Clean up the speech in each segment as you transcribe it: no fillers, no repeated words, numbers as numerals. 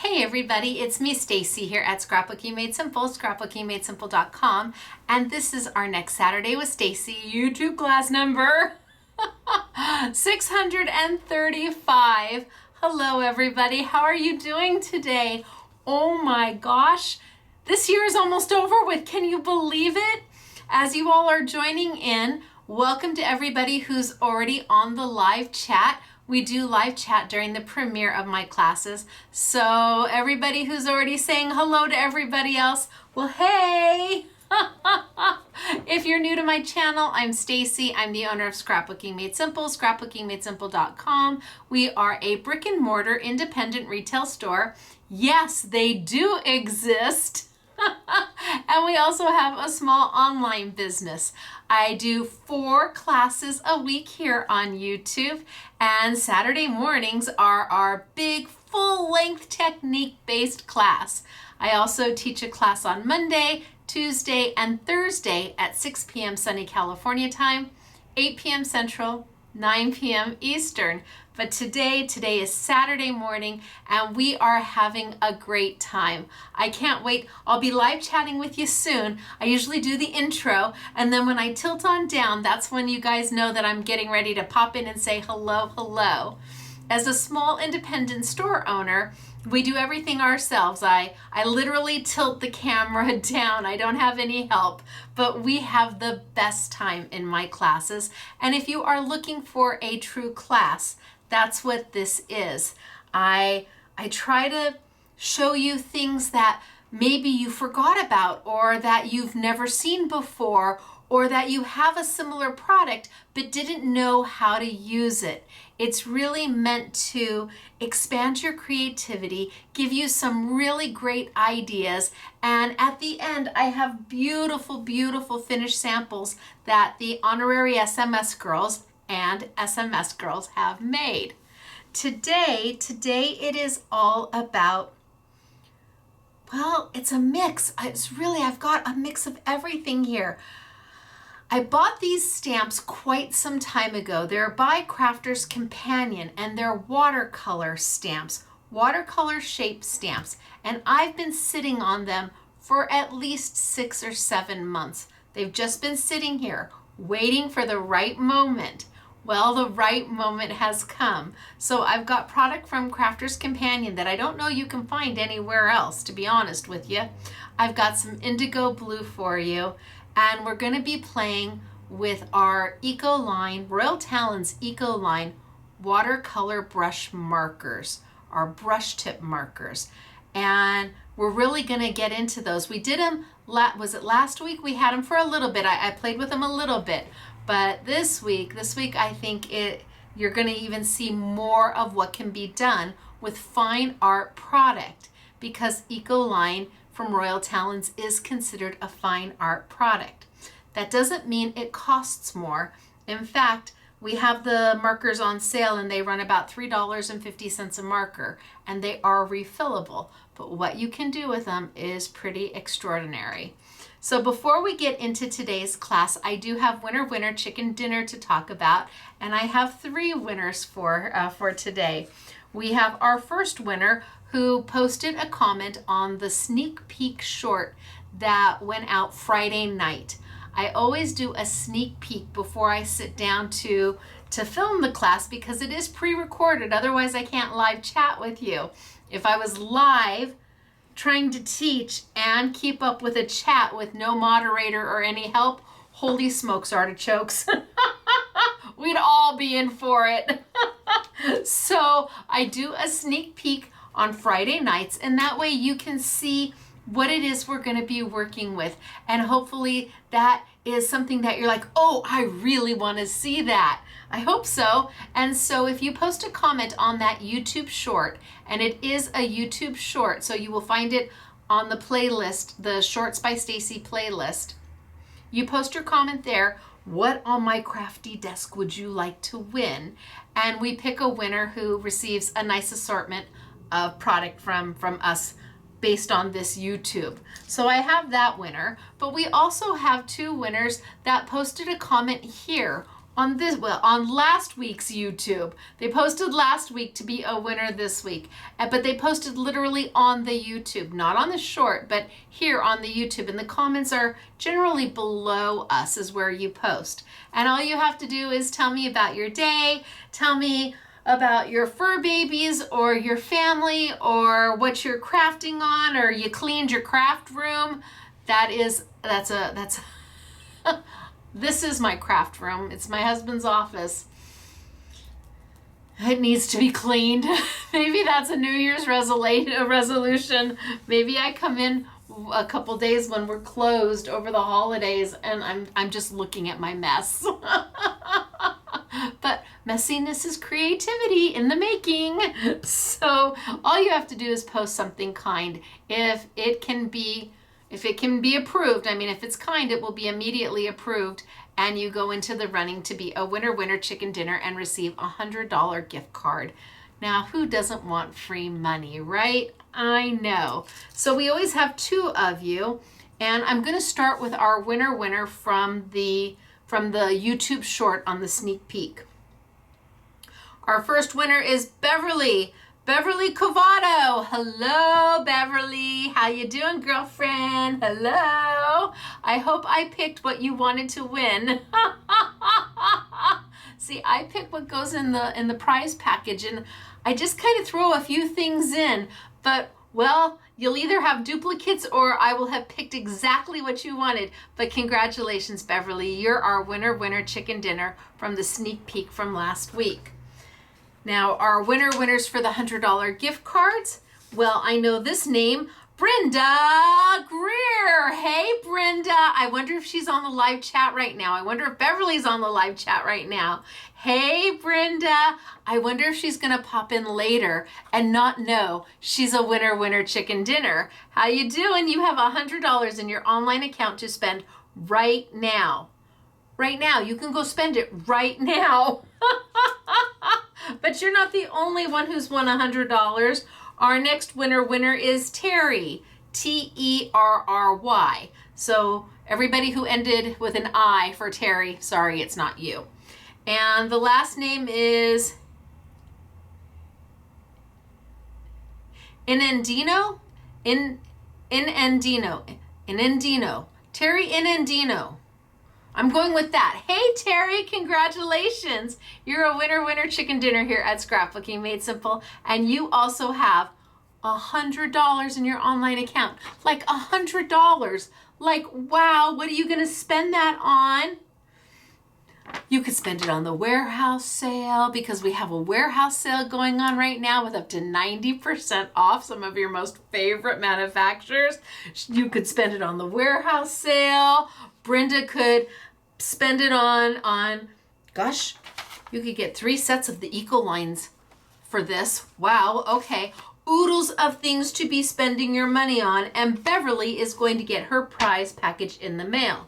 Hey everybody, it's me Stacey here at Scrapbooking Made Simple, scrapbookingmadesimple.com, and this is our next Saturday with Stacey YouTube class number 635. Hello everybody, how are you doing today? Oh my gosh, this year is almost over with. Can you believe it? As you all are joining in, welcome to everybody who's already on the live chat. We do live chat during the premiere of my classes. So everybody who's already saying hello to everybody else, well, hey! If you're new to my channel, I'm Stacey. I'm the owner of Scrapbooking Made Simple, scrapbookingmadesimple.com. We are a brick and mortar independent retail store. Yes, they do exist. And we also have a small online business. I do 4 classes a week here on YouTube, and Saturday mornings are our big full-length technique-based class. I also teach a class on Monday, Tuesday, and Thursday at 6 p.m. sunny California time, 8 p.m. Central, 9 p.m. Eastern. But today is Saturday morning and we are having a great time. I can't wait. I'll be live chatting with you soon. I usually do the intro, and then when I tilt on down, that's when you guys know that I'm getting ready to pop in and say hello, hello. As a small independent store owner, we do everything ourselves. I literally tilt the camera down. I don't have any help, but we have the best time in my classes. And if you are looking for a true class, that's what this is. I try to show you things that maybe you forgot about, or that you've never seen before, or that you have a similar product but didn't know how to use it. It's really meant to expand your creativity, give you some really great ideas, and at the end I have beautiful, beautiful finished samples that the honorary SMS girls and SMS girls have made. Today it is all about, well, it's a mix. I've got a mix of everything here. I bought these stamps quite some time ago. They're by Crafter's Companion, and they're watercolor stamps, watercolor shaped stamps, and I've been sitting on them for at least 6 or 7 months. They've just been sitting here waiting for the right moment. Well, the right moment has come. So I've got product from Crafter's Companion that I don't know you can find anywhere else, to be honest with you. I've got some Indigo Blue for you, and we're going to be playing with our Ecoline, Royal Talens Ecoline watercolor brush markers, our brush tip markers. And we're really going to get into those. We did them, was it last week? We had them for a little bit. I played with them a little bit. But this week I think you're going to even see more of what can be done with fine art product, because Ecoline from Royal Talens is considered a fine art product. That doesn't mean it costs more. In fact, we have the markers on sale and they run about $3.50 a marker, and they are refillable. But what you can do with them is pretty extraordinary. So before we get into today's class, I do have winner chicken dinner to talk about, and I have 3 winners for today. We have our first winner who posted a comment on the sneak peek short that went out Friday night. I always do a sneak peek before I sit down to film the class, because it is pre-recorded. Otherwise I can't live chat with you. If I was live trying to teach and keep up with a chat with no moderator or any help, holy smokes artichokes. We'd all be in for it. So I do a sneak peek on Friday nights, and that way you can see what it is we're going to be working with, and hopefully that is something that you're like, oh, I really want to see that. I hope so. And so if you post a comment on that YouTube short, and it is a YouTube short, so you will find it on the playlist, the Shorts by Stacey playlist. You post your comment there, what on my crafty desk would you like to win? And we pick a winner who receives a nice assortment of product from us based on this YouTube. So I have that winner, but we also have 2 winners that posted a comment here on last week's YouTube. They posted last week to be a winner this week, but they posted literally on the YouTube, not on the short, but here on the YouTube. And the comments are generally below us is where you post. And all you have to do is tell me about your day, tell me about your fur babies or your family or what you're crafting on, or you cleaned your craft room. That's this is my craft room. It's my husband's office. It needs to be cleaned. Maybe that's a New Year's resolution. Maybe I come in a couple days when we're closed over the holidays and I'm just looking at my mess. But messiness is creativity in the making. So all you have to do is post something kind. If it can be approved, I mean, if it's kind, it will be immediately approved, and you go into the running to be a winner chicken dinner and receive a $100 gift card. Now, who doesn't want free money, right? I know. So we always have 2 of you, and I'm going to start with our winner from the YouTube short on the sneak peek. Our first winner is Beverly Cavato. Hello, Beverly. How you doing, girlfriend? Hello. I hope I picked what you wanted to win. See, I pick what goes in the prize package, and I just kind of throw a few things in, but well, you'll either have duplicates or I will have picked exactly what you wanted. But congratulations, Beverly. You're our winner chicken dinner from the sneak peek from last week. Now, our winners for the $100 gift cards. Well, I know this name, Brenda Greer. Hey, Brenda. I wonder if she's on the live chat right now. I wonder if Beverly's on the live chat right now. Hey, Brenda. I wonder if she's going to pop in later and not know she's a winner chicken dinner. How you doing? You have $100 in your online account to spend right now. Right now. You can go spend it right now. But you're not the only one who's won $100. Our next winner is Terry, Terry. So everybody who ended with an I for Terry, sorry, it's not you. And the last name is Inendino. Terry Inendino. I'm going with that. Hey, Terry, congratulations. You're a winner chicken dinner here at Scrapbooking Made Simple. And you also have $100 in your online account. Like $100. Like, wow, what are you going to spend that on? You could spend it on the warehouse sale, because we have a warehouse sale going on right now with up to 90% off some of your most favorite manufacturers. You could spend it on the warehouse sale. Brenda could spend it on gosh, you could get 3 sets of the Ecolines for this. Wow, okay. Oodles of things to be spending your money on, and Beverly is going to get her prize package in the mail.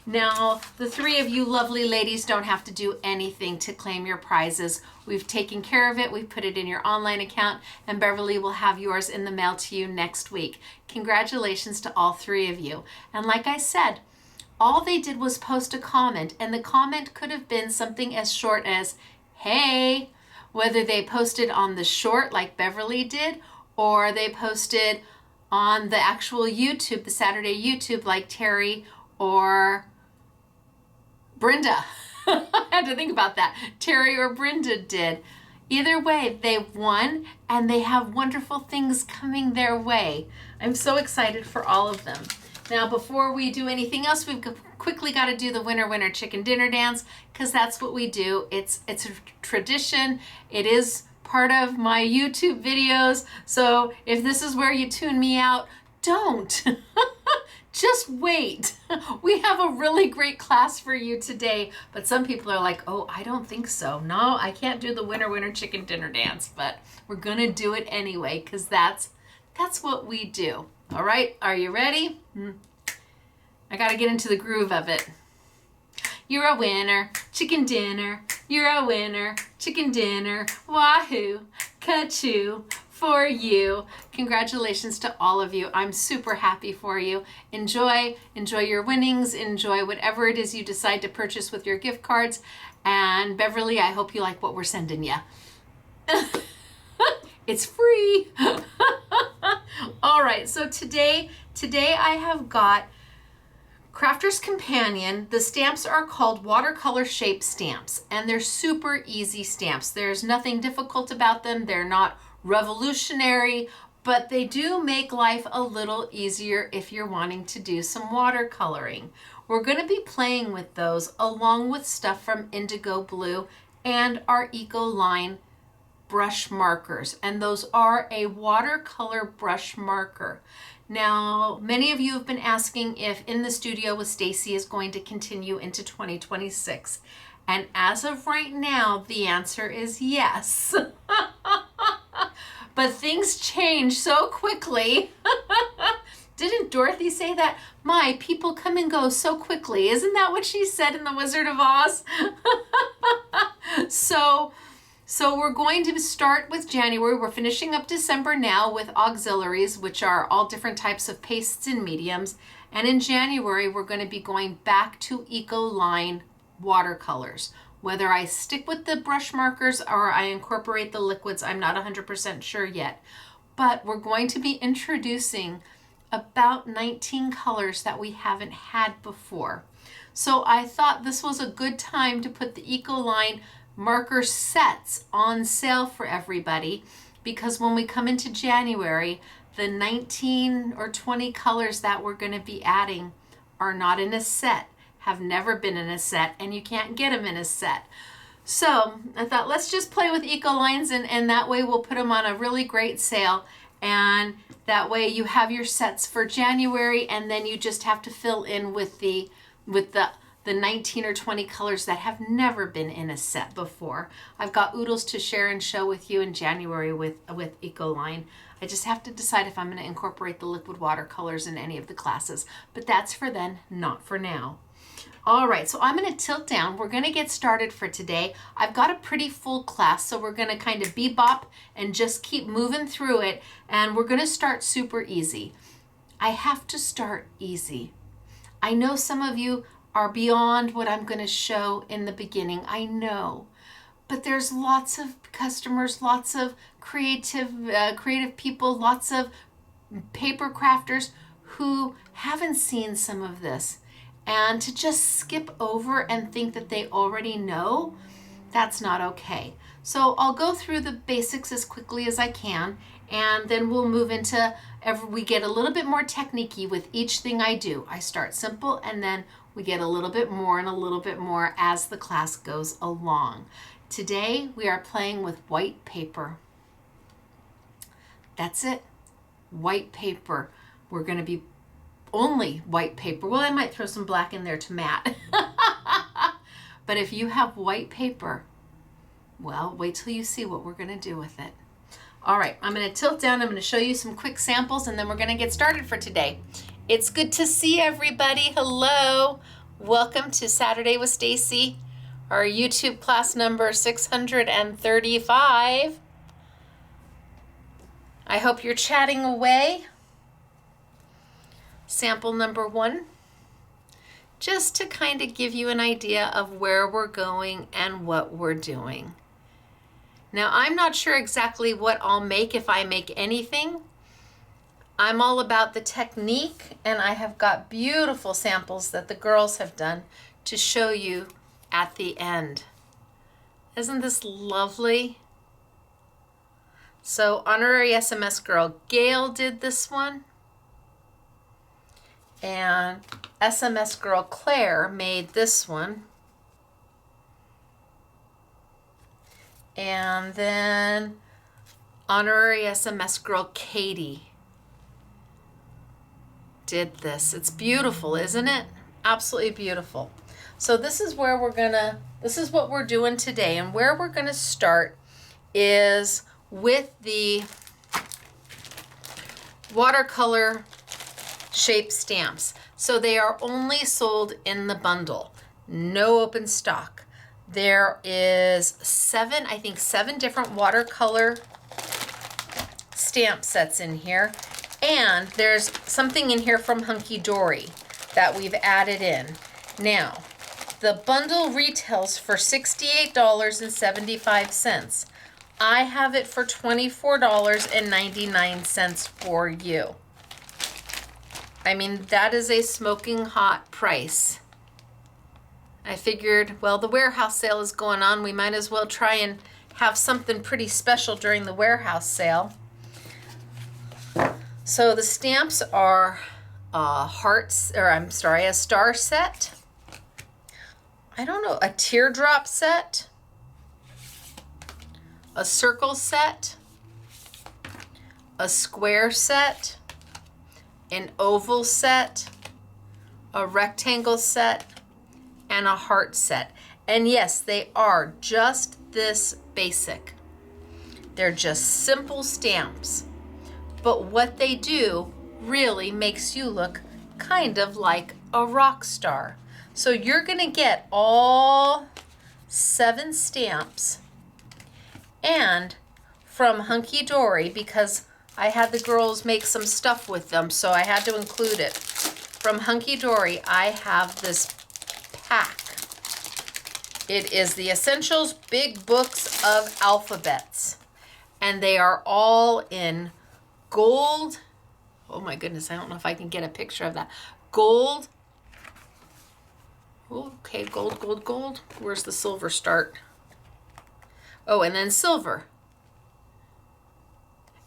Now, the 3 of you lovely ladies don't have to do anything to claim your prizes. We've taken care of it. We've put it in your online account, and Beverly will have yours in the mail to you next week. Congratulations to all 3 of you. And like I said, all they did was post a comment, and the comment could have been something as short as, hey, whether they posted on the short like Beverly did, or they posted on the actual YouTube, the Saturday YouTube, like Terry or Brenda. I had to think about that. Terry or Brenda did. Either way, they won, and they have wonderful things coming their way. I'm so excited for all of them. Now, before we do anything else, we've quickly got to do the winner chicken dinner dance, because that's what we do. It's a tradition. It is part of my YouTube videos. So if this is where you tune me out, don't. Just wait. We have a really great class for you today, but some people are like, oh, I don't think so. No, I can't do the winner chicken dinner dance, but we're gonna do it anyway, because that's what we do. All right, are you ready? I gotta get into the groove of it. You're a winner, chicken dinner. You're a winner, chicken dinner. Wahoo, ka-choo, for you. Congratulations to all of you. I'm super happy for you. Enjoy your winnings. Enjoy whatever it is you decide to purchase with your gift cards. And Beverly, I hope you like what we're sending you. It's free. All right, so today I have got Crafter's Companion. The stamps are called watercolor shape stamps, and they're super easy stamps. There's nothing difficult about them. They're not revolutionary, but they do make life a little easier if you're wanting to do some watercoloring. We're going to be playing with those along with stuff from Indigo Blue and our Ecoline brush markers, and those are a watercolor brush marker. Now, many of you have been asking if In the Studio with Stacey is going to continue into 2026. And as of right now, the answer is yes. But things change so quickly. Didn't Dorothy say that? My people come and go so quickly. Isn't that what she said in The Wizard of Oz? So we're going to start with January. We're finishing up December now with auxiliaries, which are all different types of pastes and mediums. And in January, we're going to be going back to Ecoline watercolors. Whether I stick with the brush markers or I incorporate the liquids, I'm not 100% sure yet. But we're going to be introducing about 19 colors that we haven't had before. So I thought this was a good time to put the Ecoline marker sets on sale for everybody, because when we come into January, the 19 or 20 colors that we're going to be adding are not in a set, have never been in a set, and you can't get them in a set. So I thought, let's just play with Ecolines, and that way we'll put them on a really great sale, and that way you have your sets for January, and then you just have to fill in with the 19 or 20 colors that have never been in a set before. I've got oodles to share and show with you in January with Ecoline. I just have to decide if I'm going to incorporate the liquid watercolors in any of the classes, but that's for then, not for now. All right, so I'm going to tilt down. We're going to get started for today. I've got a pretty full class, so we're going to kind of bebop and just keep moving through it, and we're going to start super easy. I have to start easy. I know some of you are beyond what I'm going to show in the beginning. I know, but there's lots of customers, lots of creative people, lots of paper crafters who haven't seen some of this. And to just skip over and think that they already know, that's not okay. So I'll go through the basics as quickly as I can, and then we'll move into, we get a little bit more technique-y with each thing I do. I start simple, and then we get a little bit more and a little bit more as the class goes along. Today, we are playing with white paper. That's it, white paper. We're going to be only white paper. Well, I might throw some black in there to matte. But if you have white paper, well, wait till you see what we're going to do with it. All right, I'm going to tilt down. I'm going to show you some quick samples, and then we're going to get started for today. It's good to see everybody. Hello. Welcome to Saturday with Stacey, our YouTube class number 635. I hope you're chatting away. Sample number 1, just to kind of give you an idea of where we're going and what we're doing. Now, I'm not sure exactly what I'll make, if I make anything. I'm all about the technique, and I have got beautiful samples that the girls have done to show you at the end. Isn't this lovely? So, honorary SMS girl Gail did this one. And SMS girl Claire made this one. And then honorary SMS girl Katie did this. It's beautiful, isn't it? Absolutely beautiful. So this is where this is what we're doing today. And where we're gonna start is with the watercolor shape stamps. So they are only sold in the bundle, no open stock. There is 7 different watercolor stamp sets in here. And there's something in here from Hunky Dory that we've added in. Now, the bundle retails for $68.75. I have it for $24.99 for you. I mean, that is a smoking hot price. I figured, well, the warehouse sale is going on. We might as well try and have something pretty special during the warehouse sale. So the stamps are a star set. I don't know, a teardrop set, a circle set, a square set, an oval set, a rectangle set, and a heart set. And yes, they are just this basic. They're just simple stamps. But what they do really makes you look kind of like a rock star. So you're gonna get all 7 stamps, and from Hunky Dory, because I had the girls make some stuff with them, so I had to include it. From Hunky Dory, I have this pack. It is the Essentials Big Books of Alphabets, and they are all in gold. Oh my goodness, I don't know if I can get a picture of that. Gold. Okay, gold, gold, gold. Where's the silver start? Oh, and then silver.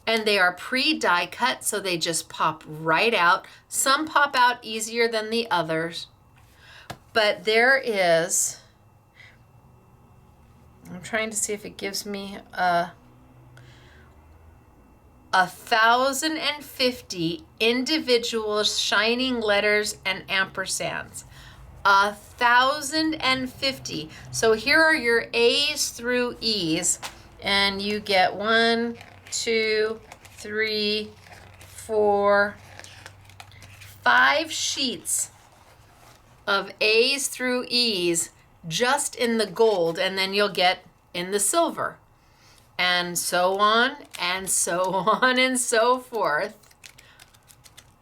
And they are pre-die cut, so they just pop right out. Some pop out easier than the others. But there is, I'm trying to see if it gives me 1,050 individual shining letters and ampersands. 1,050. So here are your A's through E's, and you get 1, 2, 3, 4, 5 sheets of A's through E's just in the gold, and then you'll get in the silver, and so on and so on and so forth.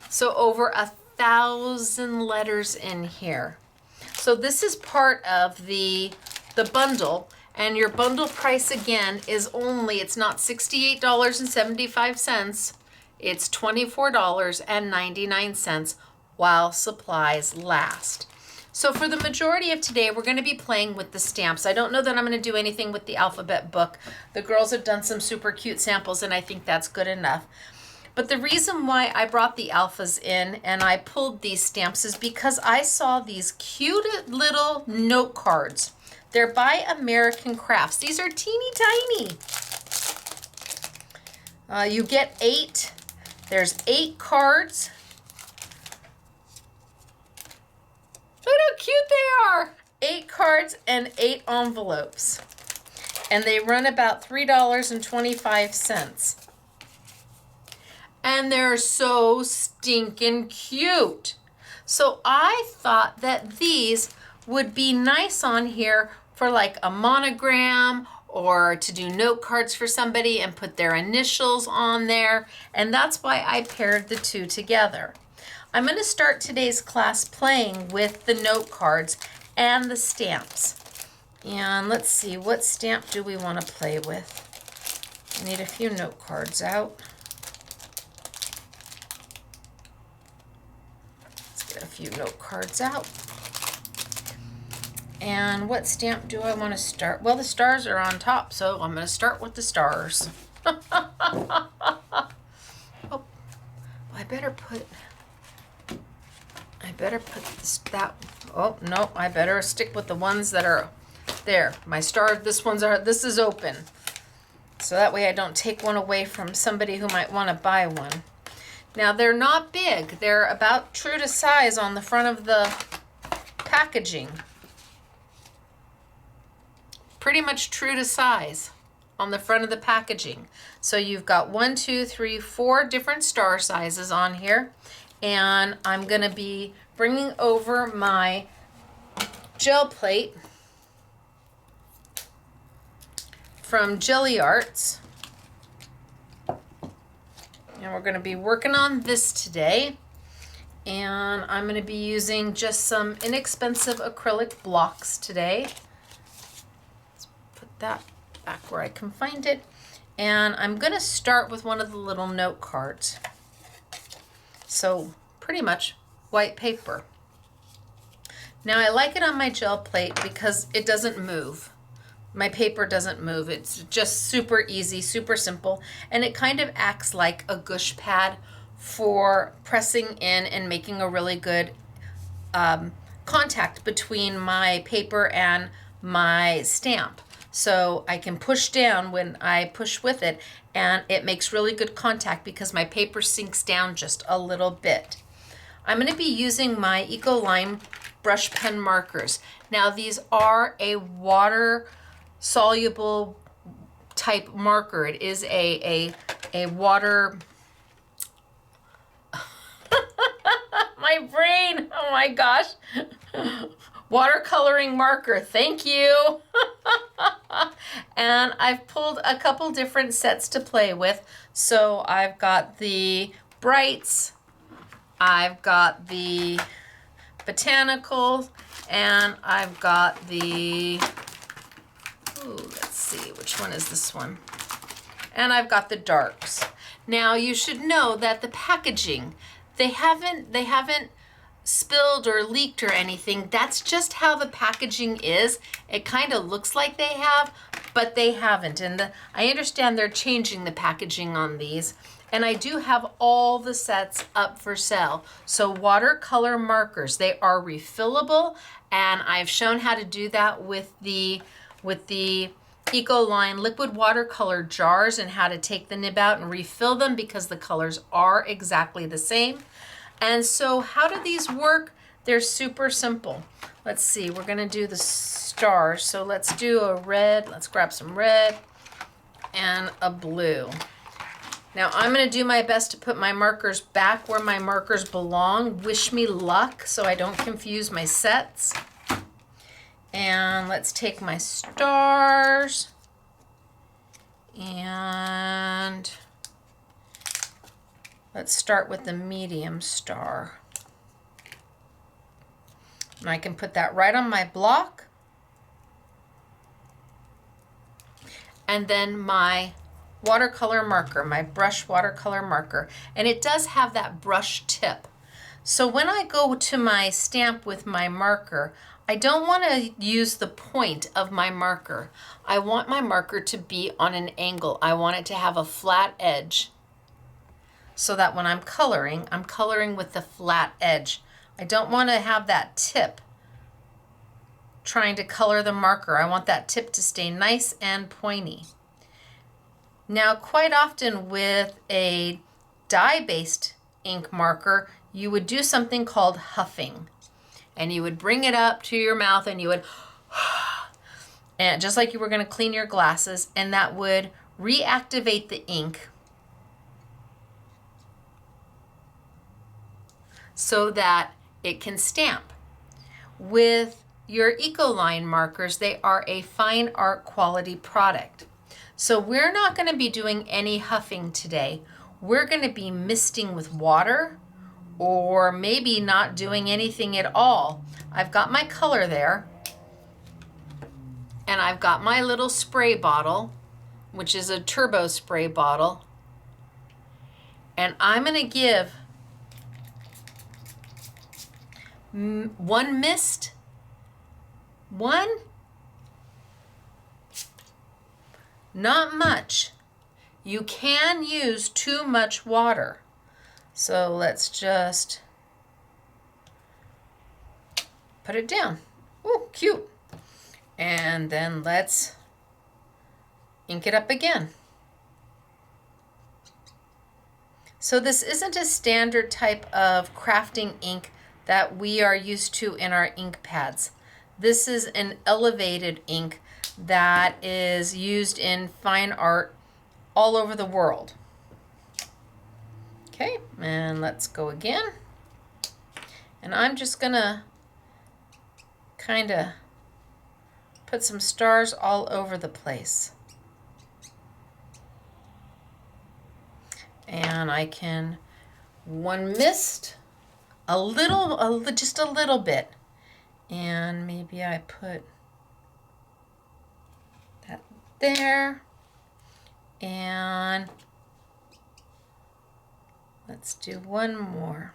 So over 1,000 letters in here. So this is part of the bundle, and your bundle price again is only, it's not $68.75, it's $24.99 while supplies last. So for the majority of today, we're going to be playing with the stamps. I don't know that I'm going to do anything with the alphabet book. The girls have done some super cute samples, and I think that's good enough. But the reason why I brought the alphas in and I pulled these stamps is because I saw these cute little note cards. They're by American Crafts. These are teeny tiny. You get 8. There's 8 cards. Look how cute they are. 8 cards and 8 envelopes. And they run about $3.25. And they're so stinking cute. So I thought that these would be nice on here for like a monogram, or to do note cards for somebody and put their initials on there. And that's why I paired the two together. I'm going to start today's class playing with the note cards and the stamps. And let's see, what stamp do we want to play with? I need a few note cards out. A few note cards out. And what stamp do I want to start? Well, the stars are on top, so I'm going to start with the stars. Oh, I better put this, that. Oh no, I better stick with the ones that are there. My star. This is open, so that way I don't take one away from somebody who might want to buy one. Now, they're not big. They're about true to size on the front of the packaging. Pretty much true to size on the front of the packaging. So you've got 1, 2, 3, 4 different star sizes on here. And I'm going to be bringing over my gel plate from Jelly Arts. And we're going to be working on this today. And I'm going to be using just some inexpensive acrylic blocks today. Let's put that back where I can find it. And I'm going to start with one of the little note cards. So pretty much white paper. Now I like it on my gel plate because it doesn't move. My paper doesn't move. It's just super easy, super simple, and it kind of acts like a gush pad for pressing in and making a really good contact between my paper and my stamp. So I can push down when I push with it, and it makes really good contact because my paper sinks down just a little bit. I'm going to be using my Ecoline brush pen markers. Now these are a water soluble type marker. It is a water my brain, oh my gosh, watercoloring marker, thank you. And I've pulled a couple different sets to play with. So I've got the brights, I've got the botanicals, and I've got the, let's see, which one is this one? And I've got the darks. Now you should know that the packaging, they haven't spilled or leaked or anything. That's just how the packaging is. It kind of looks like they have, but they haven't. And I understand they're changing the packaging on these. And I do have all the sets up for sale. So watercolor markers, they are refillable, and I've shown how to do that with the Ecoline liquid watercolor jars and how to take the nib out and refill them because the colors are exactly the same. And so how do these work? They're super simple. Let's see, we're gonna do the stars. So let's do a red, let's grab some red and a blue. Now I'm gonna do my best to put my markers back where my markers belong. Wish me luck so I don't confuse my sets. And let's take my stars and let's start with the medium star. And I can put that right on my block. And then my watercolor marker, my brush watercolor marker. And it does have that brush tip. So when I go to my stamp with my marker, I don't want to use the point of my marker. I want my marker to be on an angle. I want it to have a flat edge so that when I'm coloring with the flat edge. I don't want to have that tip trying to color the marker. I want that tip to stay nice and pointy. Now, quite often with a dye-based ink marker, you would do something called huffing. And you would bring it up to your mouth and you would, and just like you were going to clean your glasses, and that would reactivate the ink so that it can stamp. With your Ecoline markers, they are a fine art quality product. So we're not going to be doing any huffing today. We're going to be misting with water, or maybe not doing anything at all. I've got my color there, and I've got my little spray bottle, which is a turbo spray bottle, and I'm going to give one mist, not much. You can use too much water. So let's just put it down. Ooh, cute. And then let's ink it up again. So this isn't a standard type of crafting ink that we are used to in our ink pads. This is an elevated ink that is used in fine art all over the world. Okay, and let's go again. And I'm just gonna kind of put some stars all over the place. And I can one mist, just a little bit. And maybe I put that there. And let's do one more.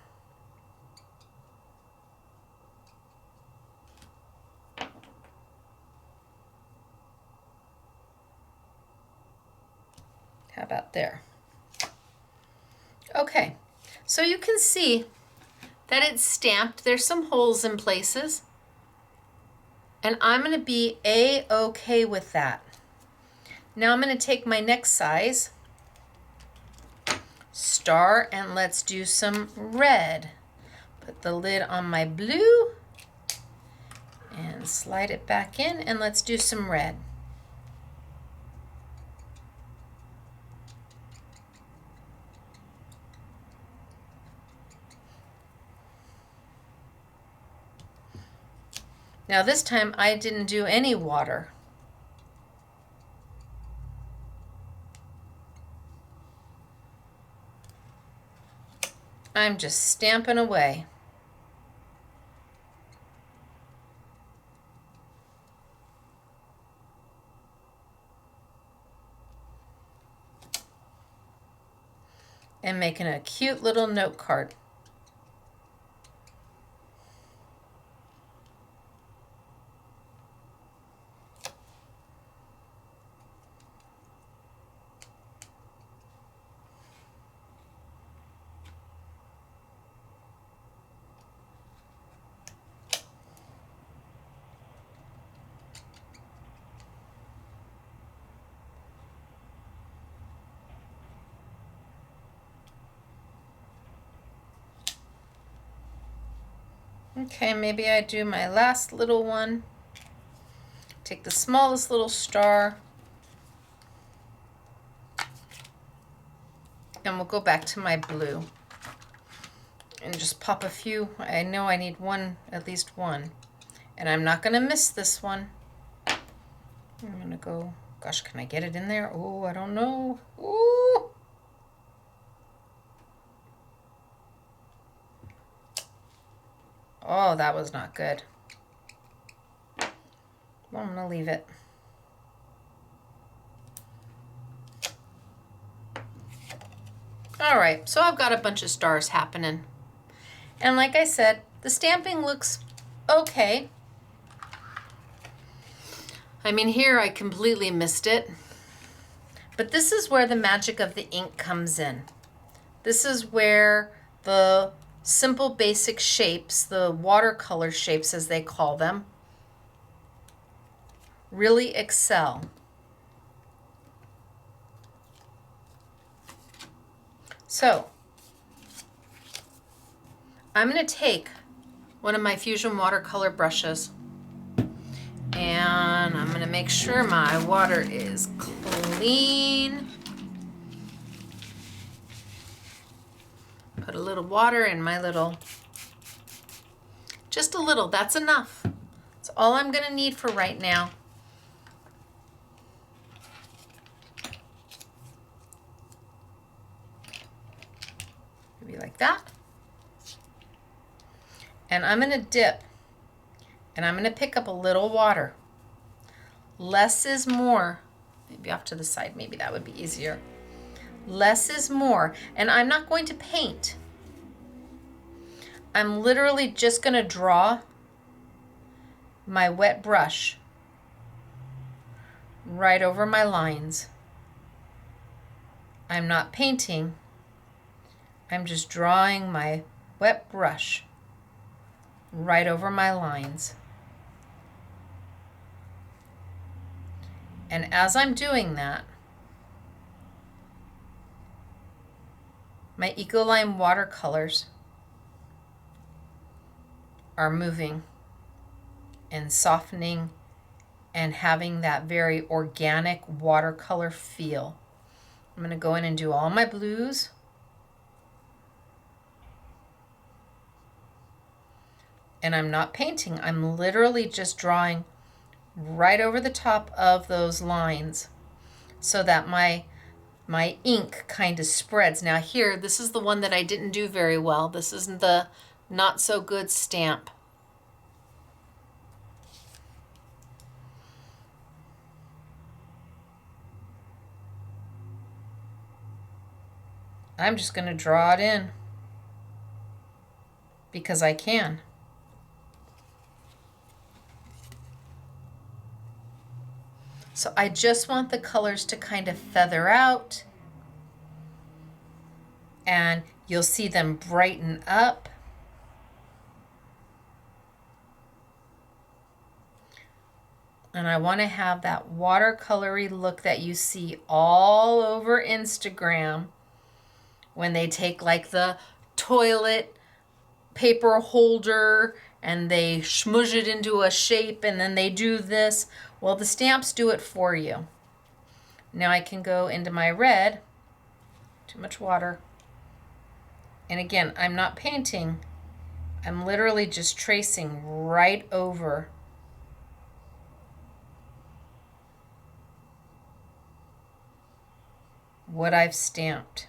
How about there? Okay, so you can see that it's stamped. There's some holes in places. And I'm going to be A-okay with that. Now I'm going to take my next size, star, and let's do some red. Put the lid on my blue and slide it back in, and let's do some red. Now this time I didn't do any water. I'm just stamping away. And making a cute little note card. Okay, maybe I do my last little one. Take the smallest little star. And we'll go back to my blue. And just pop a few. I know I need one, at least one. And I'm not going to miss this one. I'm going to go, gosh, can I get it in there? Oh, I don't know. Ooh. Oh, that was not good. Well, I'm going to leave it. All right, so I've got a bunch of stars happening. And like I said, the stamping looks okay. I mean, here I completely missed it. But this is where the magic of the ink comes in. This is where the simple basic shapes, the watercolor shapes as they call them, really excel. So I'm going to take one of my Fusion watercolor brushes and I'm going to make sure my water is clean. Put a little water in my little, just a little, that's enough. That's all I'm going to need for right now. Maybe like that. And I'm going to dip and I'm going to pick up a little water. Less is more. Maybe off to the side, maybe that would be easier. Less is more. And I'm not going to paint. I'm literally just going to draw my wet brush right over my lines. I'm not painting. I'm just drawing my wet brush right over my lines. And as I'm doing that, my Ecoline watercolors are moving and softening and having that very organic watercolor feel. I'm going to go in and do all my blues. And I'm not painting. I'm literally just drawing right over the top of those lines so that my my ink kind of spreads. Now here, this is the one that I didn't do very well. This isn't the not so good stamp. I'm just going to draw it in because I can. So I just want the colors to kind of feather out, and you'll see them brighten up. And I want to have that watercolory look that you see all over Instagram when they take like the toilet paper holder and they smudge it into a shape and then they do this. Well, the stamps do it for you. Now I can go into my red, too much water. And again, I'm not painting. I'm literally just tracing right over. What I've stamped.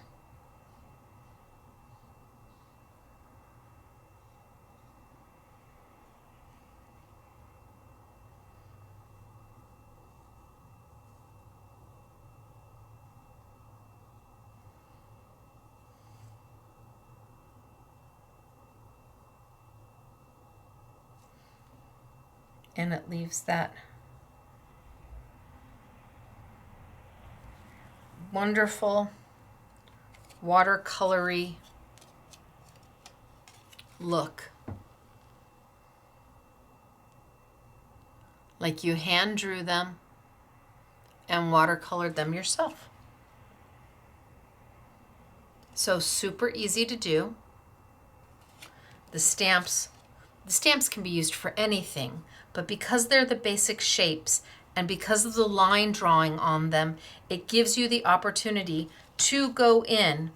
And it leaves that wonderful watercolory look. Like you hand drew them and watercolored them yourself. So super easy to do. The stamps can be used for anything, but because they're the basic shapes and because of the line drawing on them, it gives you the opportunity to go in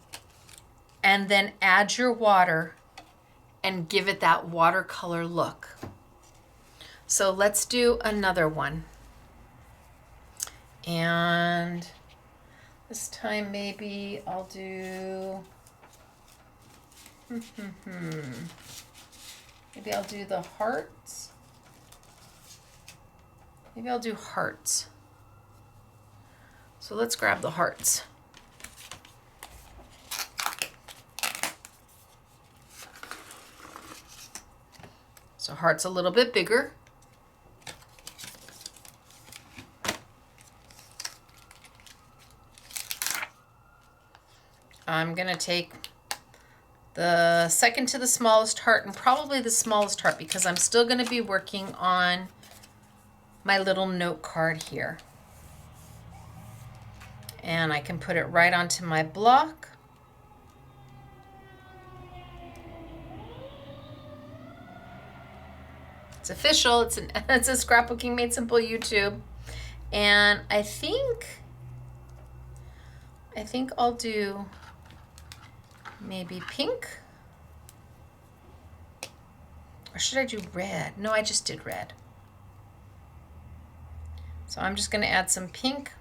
and then add your water and give it that watercolor look. So let's do another one. And this time maybe I'll do, maybe I'll do the hearts. Maybe I'll do hearts. So let's grab the hearts. So heart's a little bit bigger. I'm gonna take the second to the smallest heart and probably the smallest heart because I'm still gonna be working on my little note card here. And I can put it right onto my block. It's official, it's a Scrapbooking Made Simple YouTube. And I think I'll do maybe pink. Or should I do red? No, I just did red. So I'm just going to add some pink.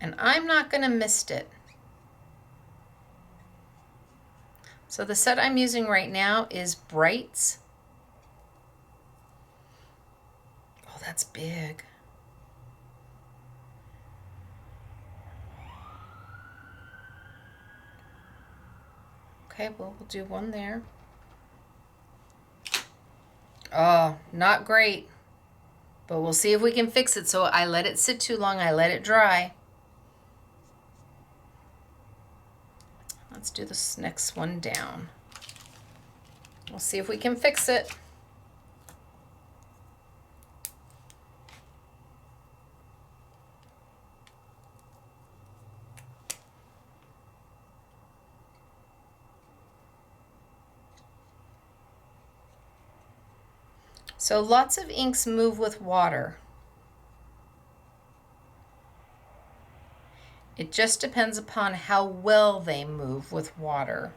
And I'm not going to mist it. So the set I'm using right now is Brights. Oh, that's big. Okay, well, we'll do one there. Oh, not great. But we'll see if we can fix it. So I let it sit too long. I let it dry. Let's do this next one down. We'll see if we can fix it. So lots of inks move with water. It just depends upon how well they move with water.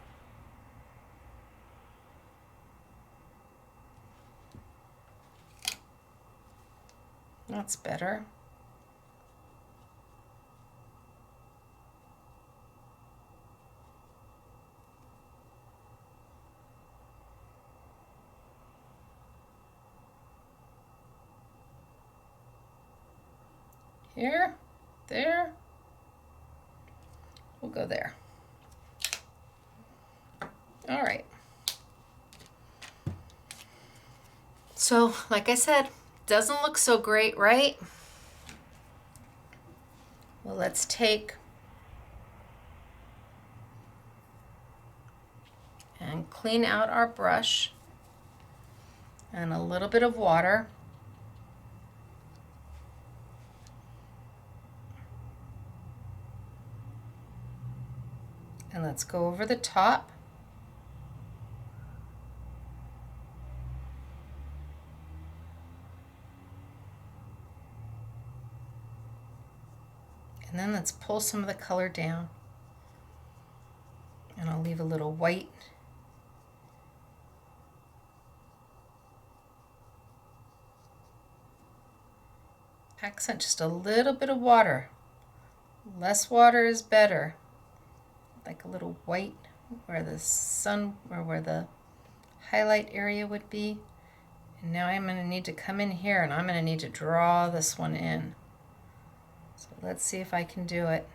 That's better. Here, there. We'll go there. All right. So, like I said, doesn't look so great, right? Well, let's take and clean out our brush and a little bit of water. And let's go over the top. And then let's pull some of the color down. And I'll leave a little white. Accent just a little bit of water. Less water is better. Like a little white where the sun, or where the highlight area would be. And now I'm going to need to come in here and I'm going to need to draw this one in. So let's see if I can do it.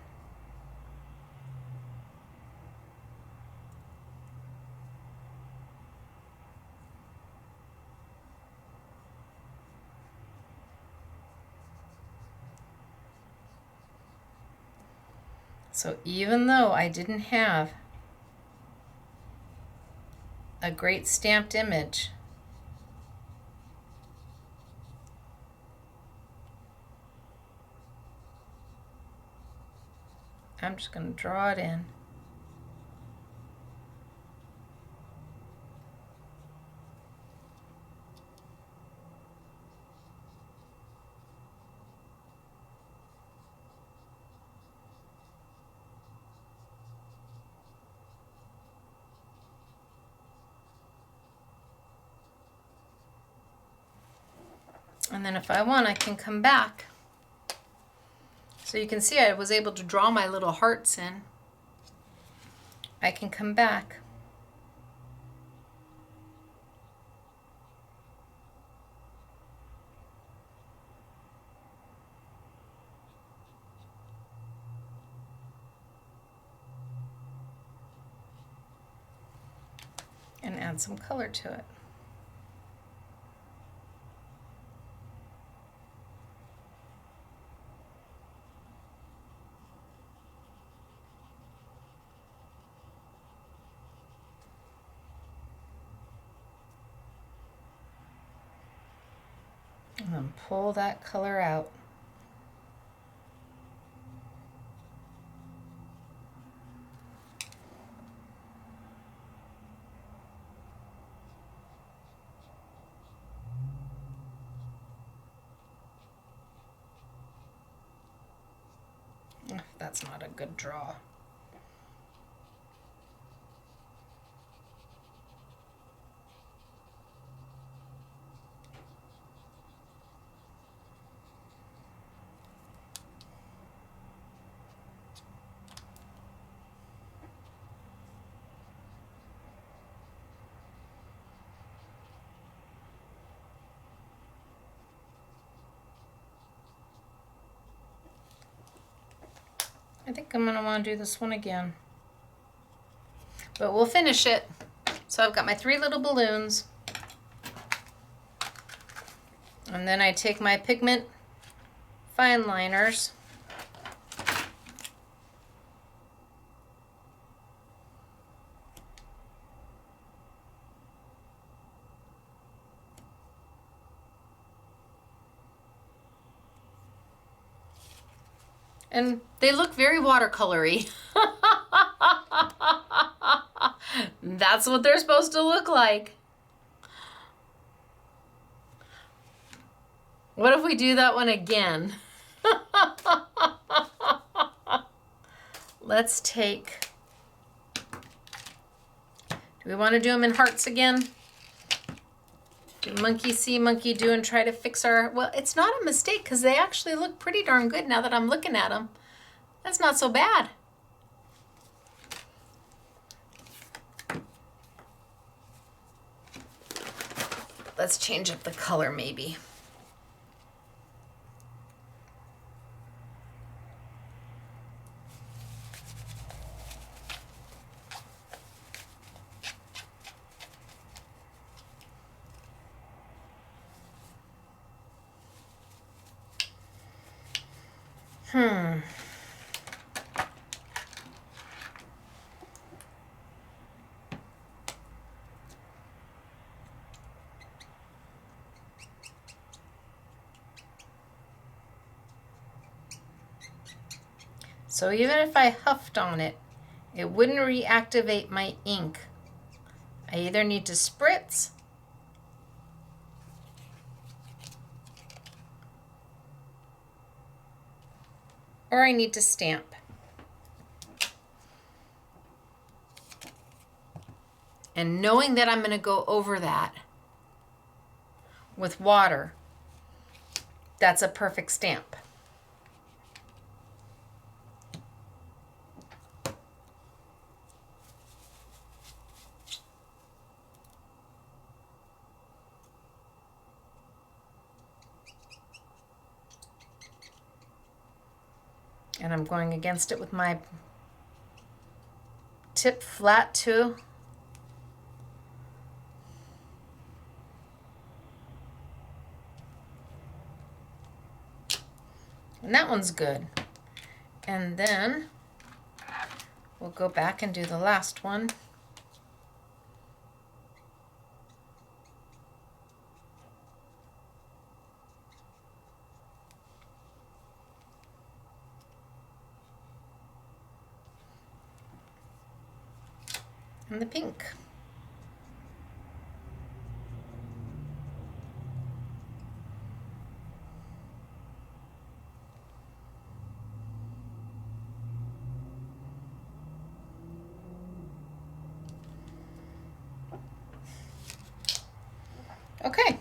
So even though I didn't have a great stamped image, I'm just going to draw it in. And then if I want, I can come back. So you can see I was able to draw my little hearts in. I can come back. And add some color to it. And then pull that color out. That's not a good draw. I think I'm going to want to do this one again. But we'll finish it. So I've got my 3 little balloons. And then I take my pigment fine liners. And they look very watercolory. That's what they're supposed to look like. What if we do that one again? Let's take, do we want to do them in hearts again? Do monkey see, monkey do, and try to fix our, well, it's not a mistake because they actually look pretty darn good now that I'm looking at them. That's not so bad. Let's change up the color maybe. Hmm. So even if I huffed on it, it wouldn't reactivate my ink. I either need to spritz or I need to stamp. And knowing that I'm going to go over that with water, that's a perfect stamp. And I'm going against it with my tip flat too. And that one's good. And then we'll go back and do the last one. And the pink. Okay.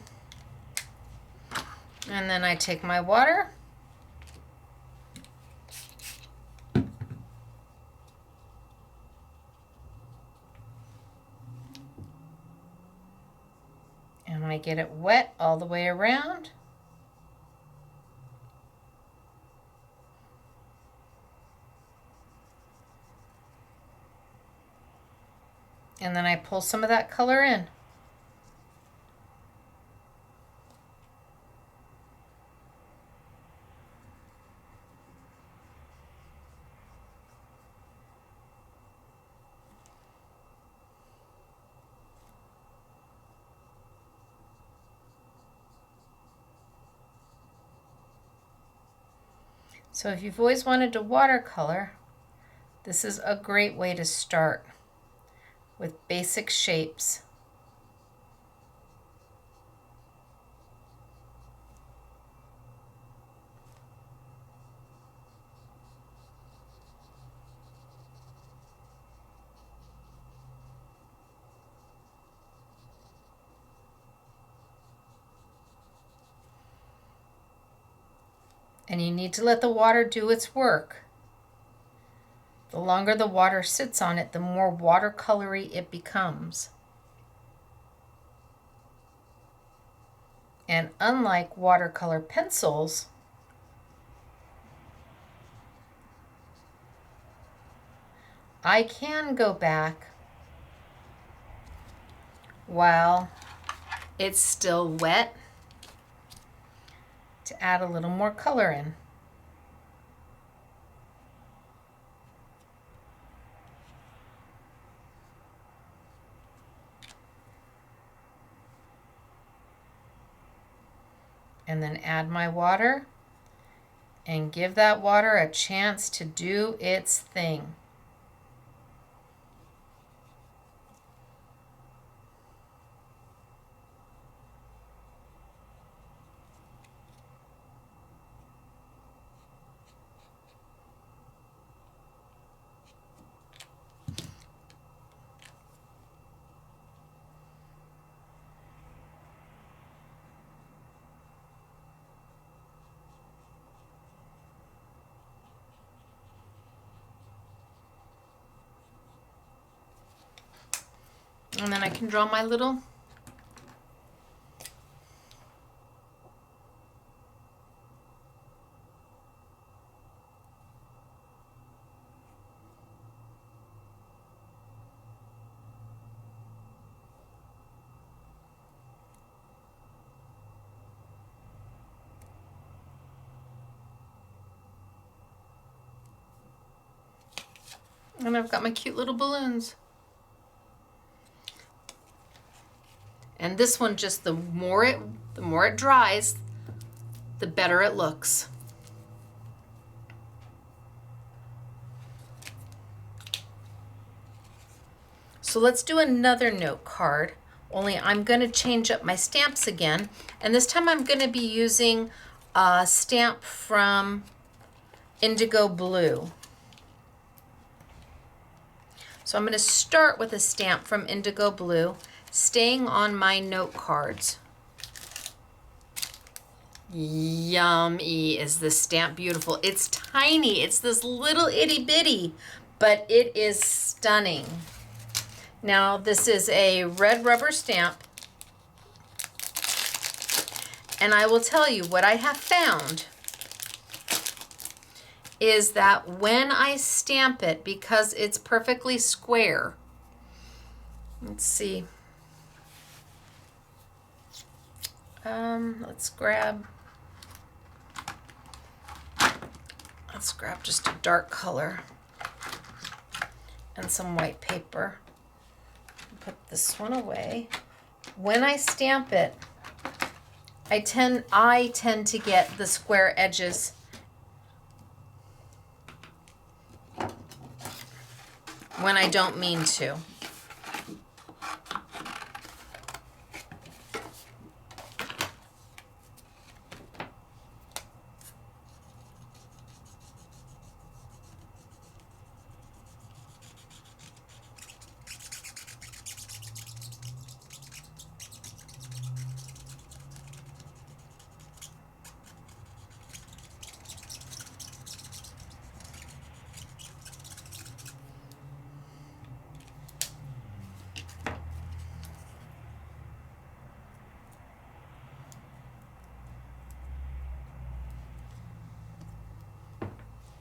And then I take my water. And I get it wet all the way around. And then I pull some of that color in. So if you've always wanted to watercolor, this is a great way to start with basic shapes. And you need to let the water do its work. The longer the water sits on it, the more watercolory it becomes. And unlike watercolor pencils, I can go back while it's still wet to add a little more color in. And then add my water and give that water a chance to do its thing. And then I can draw my little And I've got my cute little balloons. And this one, just the more it dries, the better it looks. So let's do another note card, only I'm going to change up my stamps again. And this time I'm going to be using a stamp from Indigo Blue. So I'm going to start with a stamp from Indigo Blue, staying on my note cards. Yummy. Is this stamp beautiful? It's tiny. It's this little itty bitty, but it is stunning. Now this is a red rubber stamp, and I will tell you what I have found is that when I stamp it, because it's perfectly square, let's see, let's grab just a dark color and some white paper. Put this one away. When I stamp it, I tend to get the square edges when I don't mean to.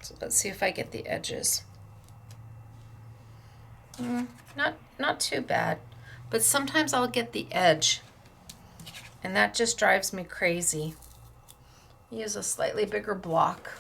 So let's see if I get the edges. Not too bad, but sometimes I'll get the edge, and that just drives me crazy. Use a slightly bigger block.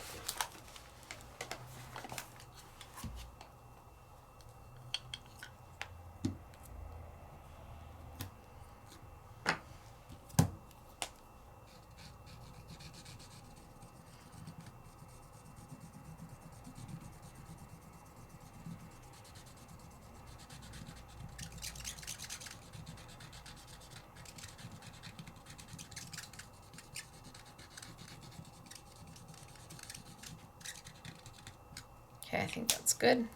Okay, I think that's good.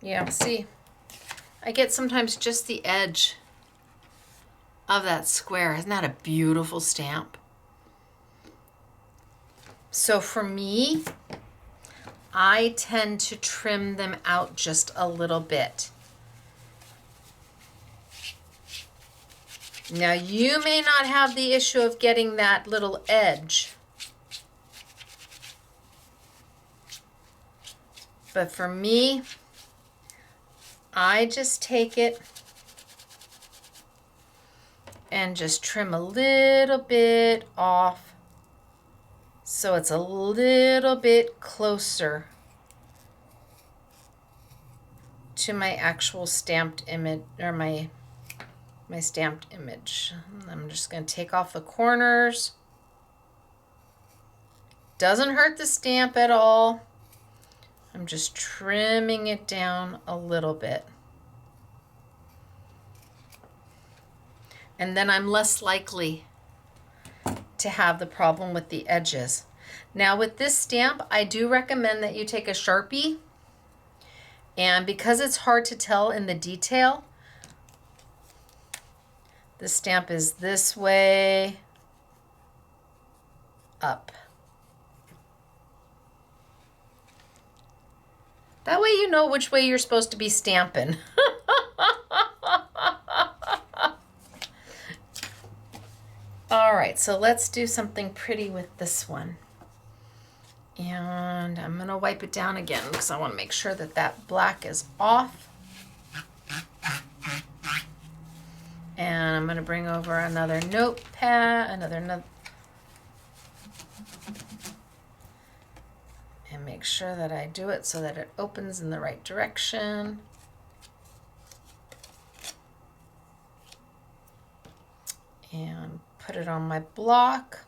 Yeah, see, I get sometimes just the edge of that square. Isn't that a beautiful stamp? So for me, I tend to trim them out just a little bit. Now you may not have the issue of getting that little edge, but for me, I just take it and just trim a little bit off so it's a little bit closer to my actual stamped image, or my stamped image. I'm just going to take off the corners. Doesn't hurt the stamp at all. I'm just trimming it down a little bit. And then I'm less likely to have the problem with the edges. Now with this stamp, I do recommend that you take a Sharpie, and because it's hard to tell in the detail, the stamp is this way up. That way you know which way you're supposed to be stamping. All right, so let's do something pretty with this one. And I'm gonna wipe it down again because I want to make sure that that black is off. And I'm gonna bring over another notepad, make sure that I do it so that it opens in the right direction. And put it on my block.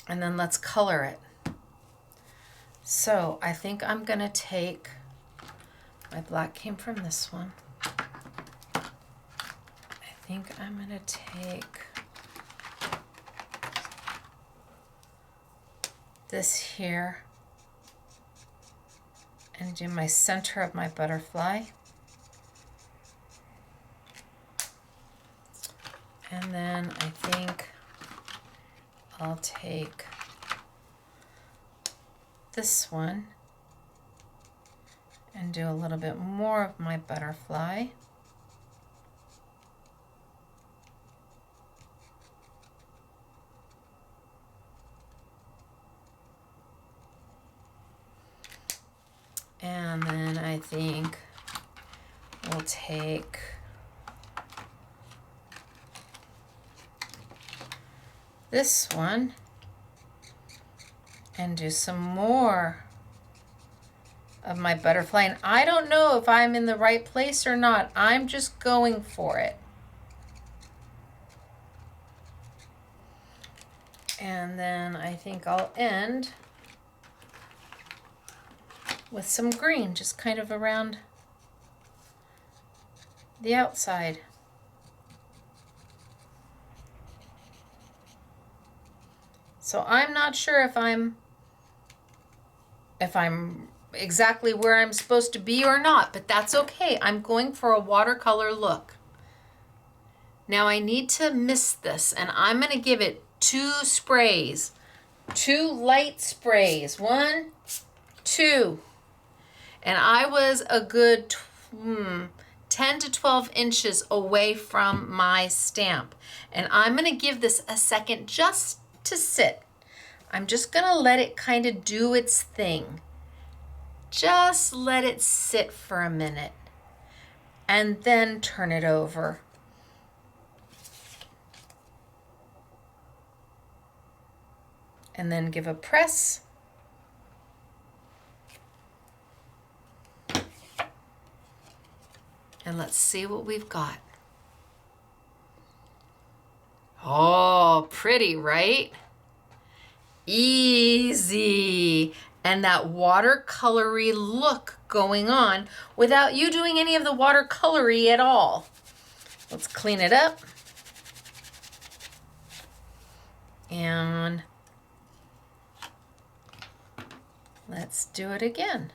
And then let's color it. So I think I'm going to take, my black came from this one. I think I'm going to take this here and do my center of my butterfly. And then I think I'll take this one and do a little bit more of my butterfly. And then I think we'll take this one and do some more of my butterfly. And I don't know if I'm in the right place or not. I'm just going for it. And then I think I'll end with some green, just kind of around the outside. So I'm not sure if I'm exactly where I'm supposed to be or not, but that's okay. I'm going for a watercolor look. Now I need to mist this, and I'm going to give it 2 sprays, 2 light sprays, 1, 2. And I was a good 10 to 12 inches away from my stamp. And I'm going to give this a second just to sit. I'm just going to let it kind of do its thing. Just let it sit for a minute and then turn it over. And then give a press. And let's see what we've got. Oh, pretty, right? Easy. And that watercolory look going on without you doing any of the watercolory at all. Let's clean it up. And let's do it again.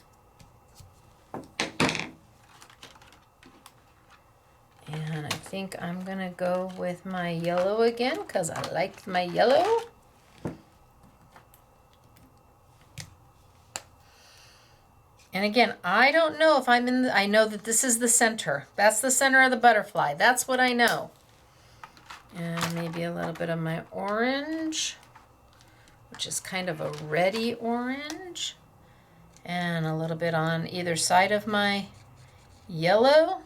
And I think I'm gonna go with my yellow again because I liked my yellow. And again, I don't know if I'm in the, I know that this is the center. That's the center of the butterfly. That's what I know. And maybe a little bit of my orange, which is kind of a reddy orange. And a little bit on either side of my yellow.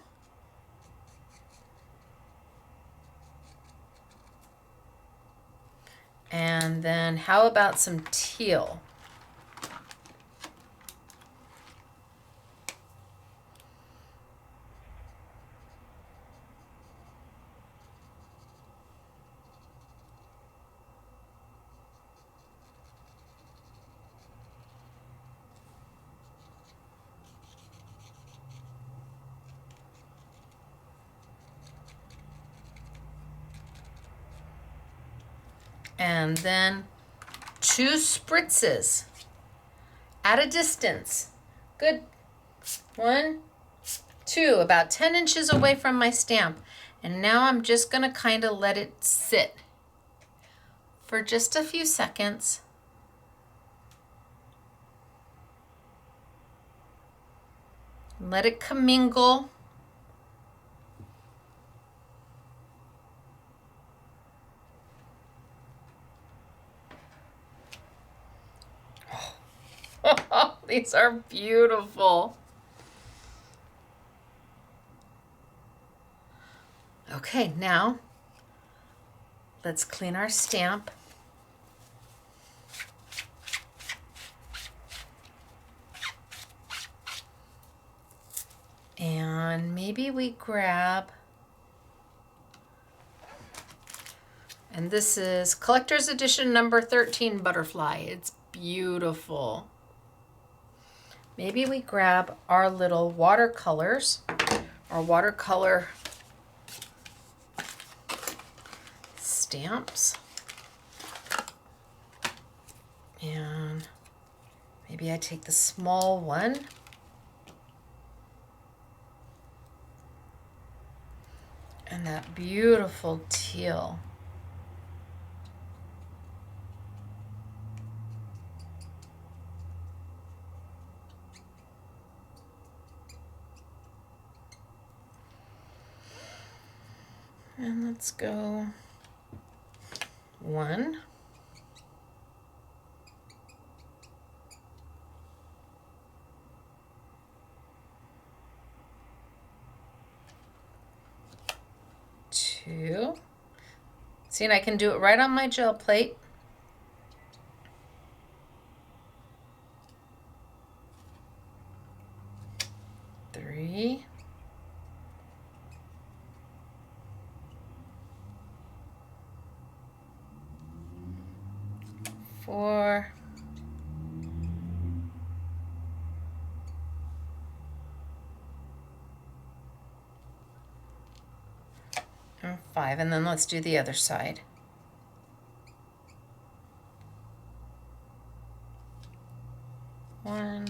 And then how about some teal? And then 2 spritzes at a distance. Good. 1, 2, about 10 inches away from my stamp. And now I'm just going to kind of let it sit for just a few seconds. Let it commingle. These are beautiful. Okay, now let's clean our stamp. And maybe we grab, and this is Collector's Edition number 13 Butterfly. It's beautiful. Maybe we grab our little watercolors, our watercolor stamps. And maybe I take the small one. And that beautiful teal. And let's go 1. 2. See, and I can do it right on my gel plate. 3. 4. And 5, and then let's do the other side. 1,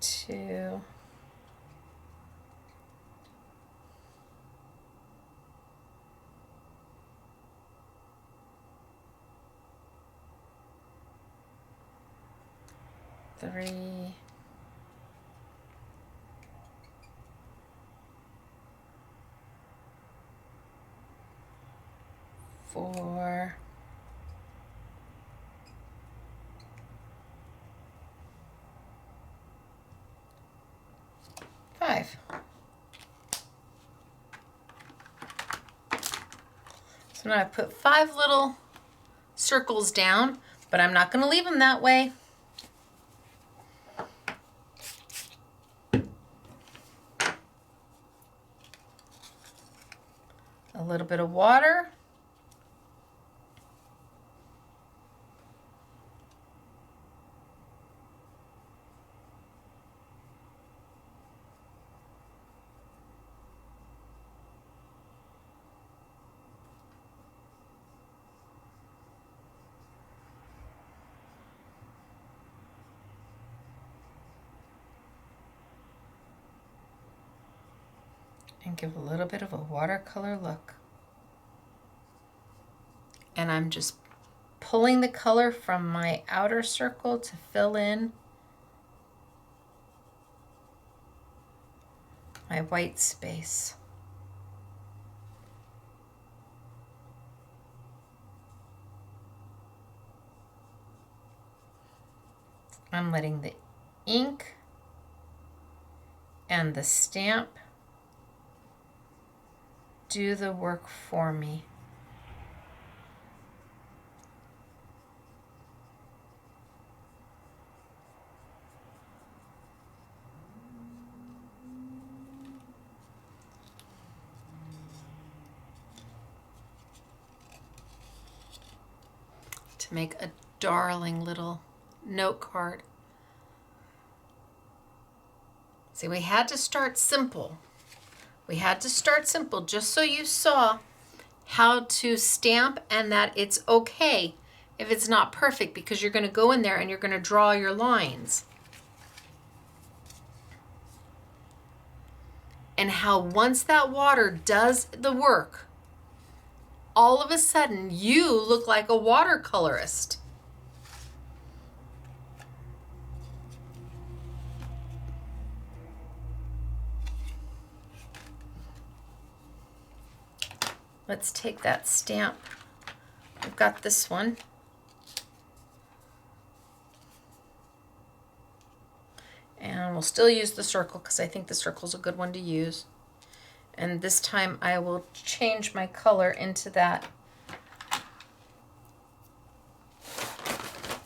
2, 3, 4, 5. So now I put 5 little circles down, but I'm not going to leave them that way. A little bit of water. And give a little bit of a watercolor look. And I'm just pulling the color from my outer circle to fill in my white space. I'm letting the ink and the stamp do the work for me. To make a darling little note card. See, we had to start simple. We had to start simple just so you saw how to stamp and that it's okay if it's not perfect, because you're going to go in there and you're going to draw your lines. And how once that water does the work, all of a sudden you look like a watercolorist. Let's take that stamp. I've got this one. And we'll still use the circle because I think the circle's a good one to use. And this time I will change my color into that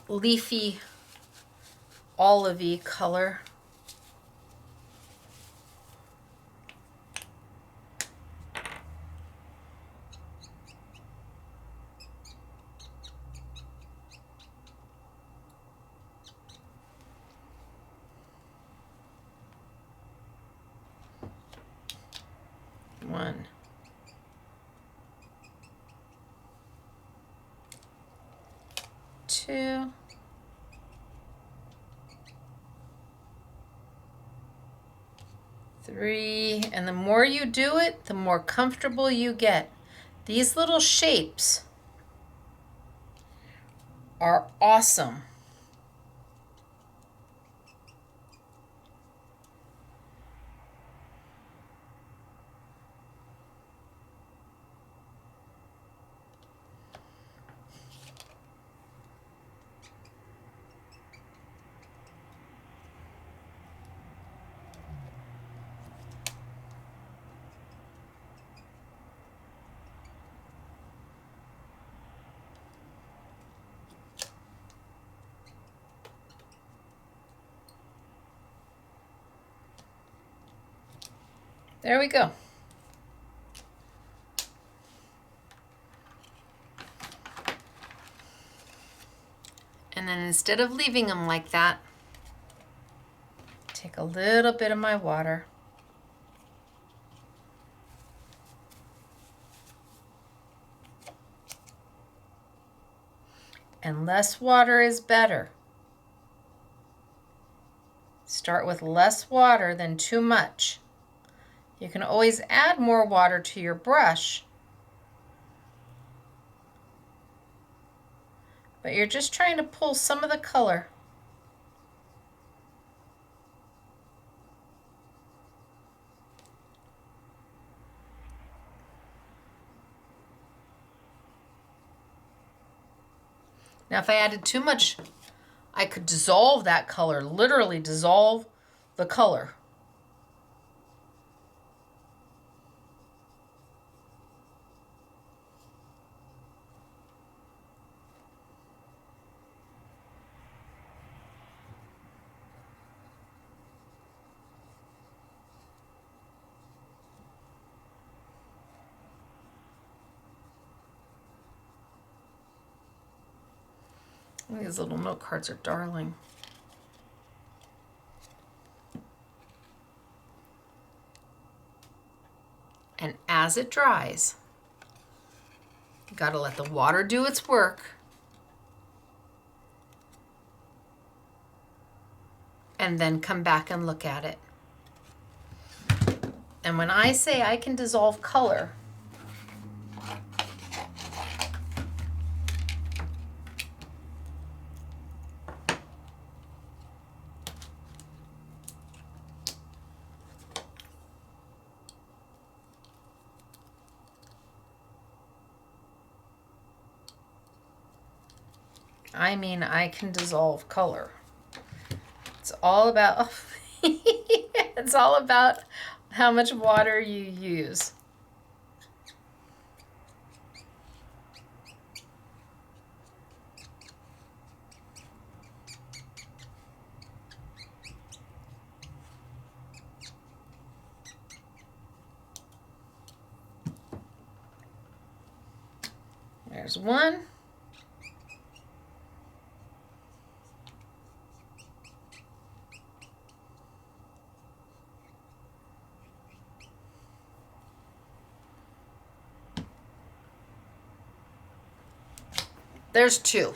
leafy olivey color. One, two, three, and the more you do it, the more comfortable you get. These little shapes are awesome. There we go. And then instead of leaving them like that, take a little bit of my water. And less water is better. Start with less water than too much. You can always add more water to your brush, but you're just trying to pull some of the color. Now, if I added too much, I could dissolve that color, literally dissolve the color. These little note cards are darling. And as it dries, you gotta let the water do its work. And then come back and look at it. And when I say I can dissolve color, I mean, I can dissolve color. It's all about, it's all about how much water you use. There's one. There's two.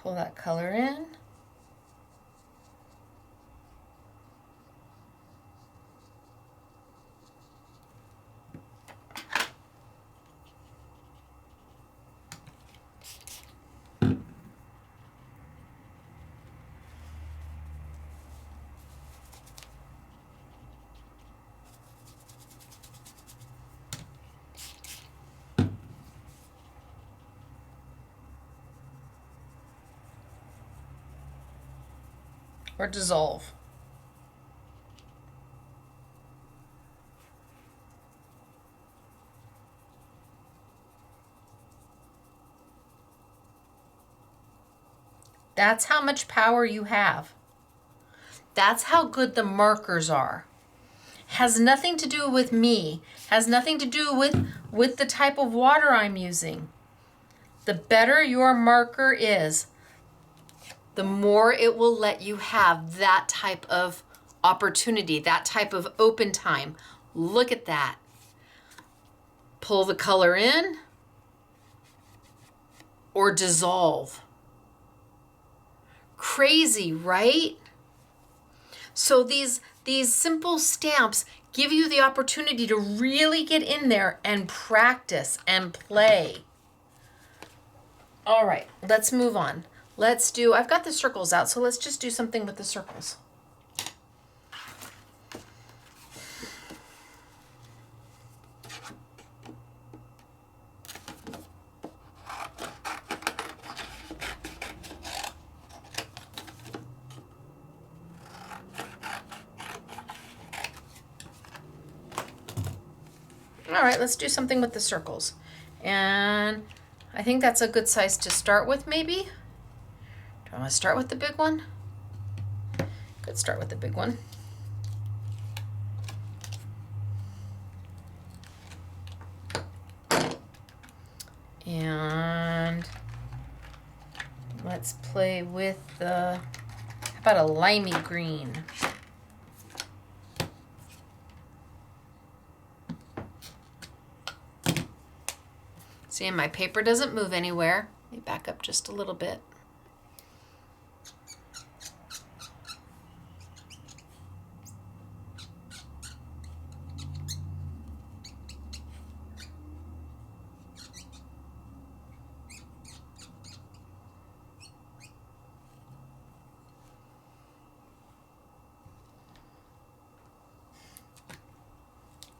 Pull that color in. or dissolve. That's how much power you have. That's how good the markers are. Has nothing to do with me. Has nothing to do with the type of water I'm using. The better your marker is, the more it will let you have that type of opportunity, that type of open time. Look at that. Pull the color in or dissolve. Crazy, right? So these simple stamps give you the opportunity to really get in there and practice and play. All right, let's move on. I've got the circles out, so let's just do something with the circles. All right, let's do something with the circles. And I think that's a good size to start with, maybe. Do I want to start with the big one? Could start with the big one. And let's play with how about a limey green? See, and my paper doesn't move anywhere. Let me back up just a little bit.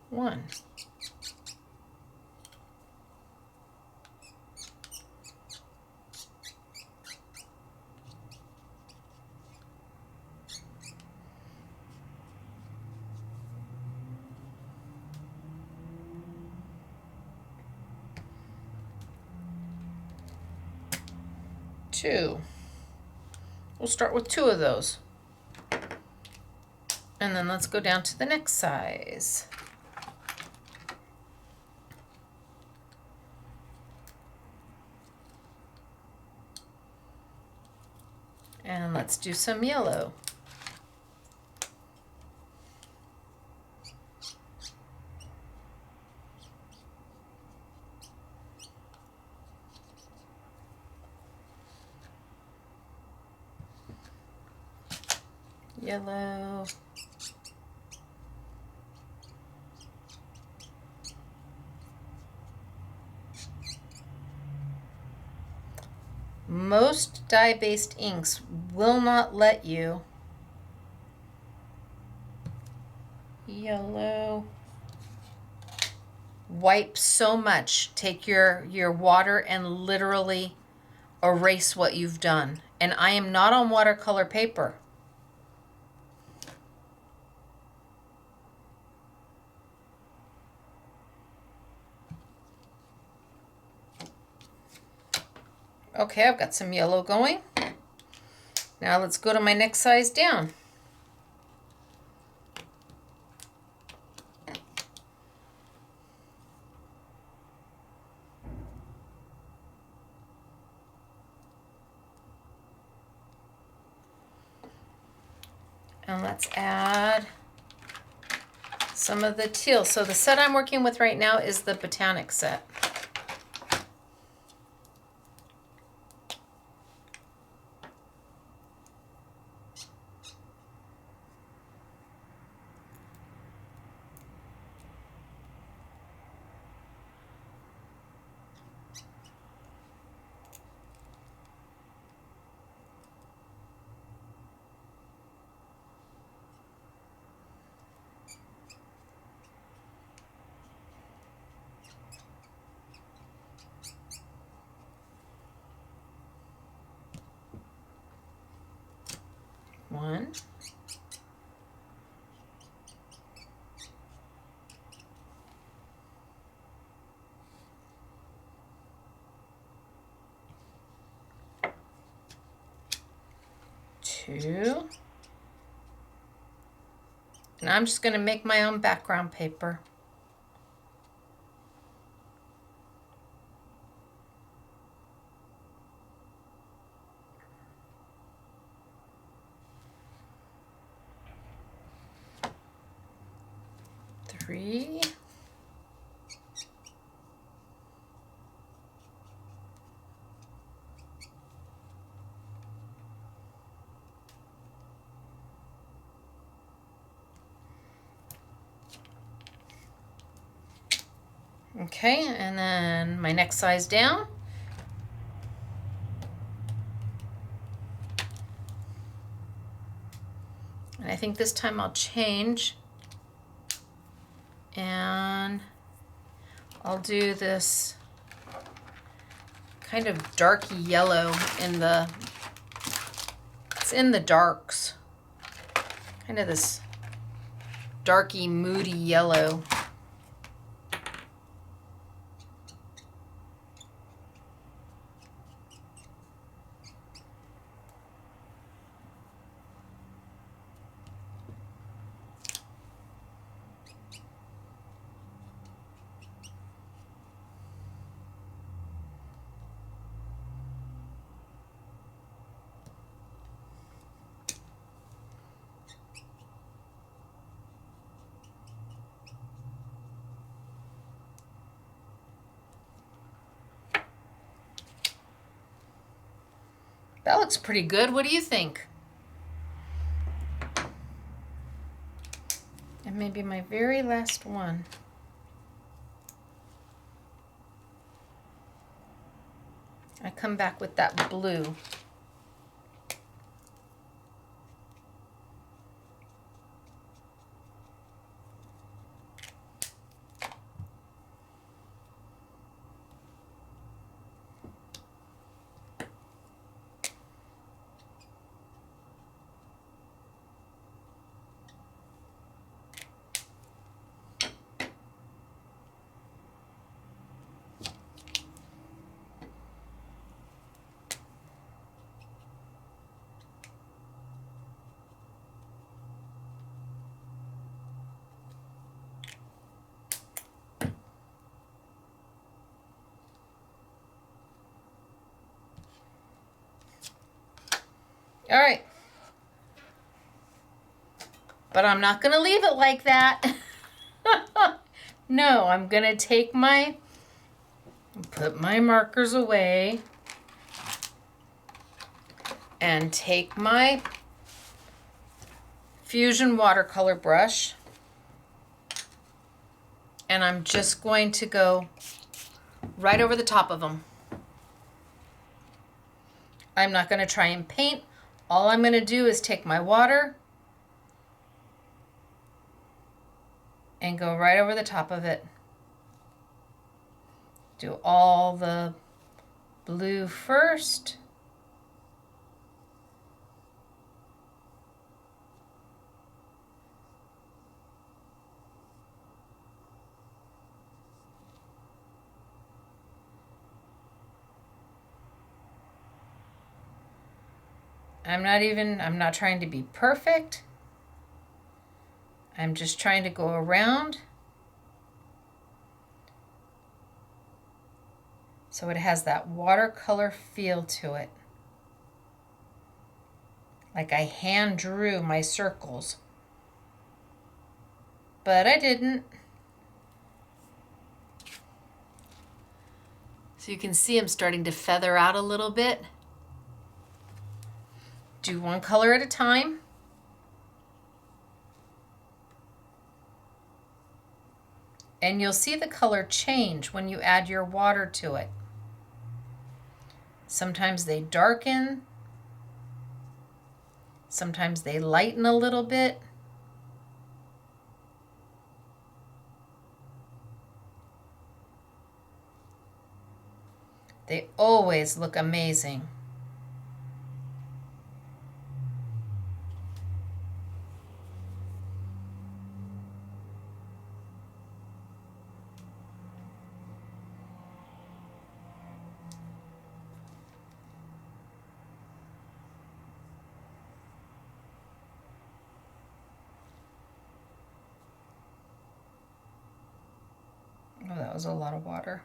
One. Two. We'll start with two of those. And then let's go down to the next size. And let's do some yellow. Yellow. Most dye-based inks will not let you. Yellow. Wipe so much. Take your water and literally erase what you've done. And I am not on watercolor paper. Okay, I've got some yellow going. Now let's go to my next size down. And let's add some of the teal. So the set I'm working with right now is the Botanic set. 1. Two. And I'm just going to make my own background paper. Three. Okay, and then my next size down. And I think this time I'll change. And I'll do this kind of darky yellow in the, it's in the darks. Kind of this darky, moody yellow. That looks pretty good. What do you think? And maybe my very last one. I come back with that blue. All right. But I'm not going to leave it like that. No, I'm going to take put my markers away and take my Fusion watercolor brush, and I'm just going to go right over the top of them. I'm not going to try and paint. All I'm going to do is take my water and go right over the top of it. Do all the blue first. I'm not trying to be perfect. I'm just trying to go around so it has that watercolor feel to it. Like I hand drew my circles. But I didn't. So you can see I'm starting to feather out a little bit. Do one color at a time. And you'll see the color change when you add your water to it. Sometimes they darken. Sometimes they lighten a little bit. They always look amazing. was a lot of water.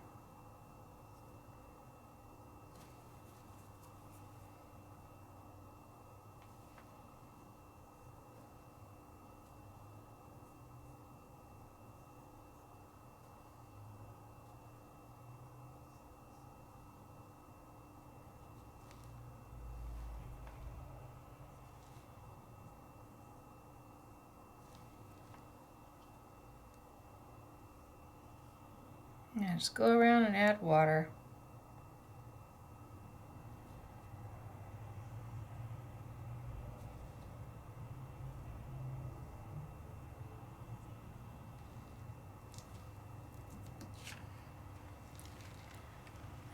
Yeah, just go around and add water.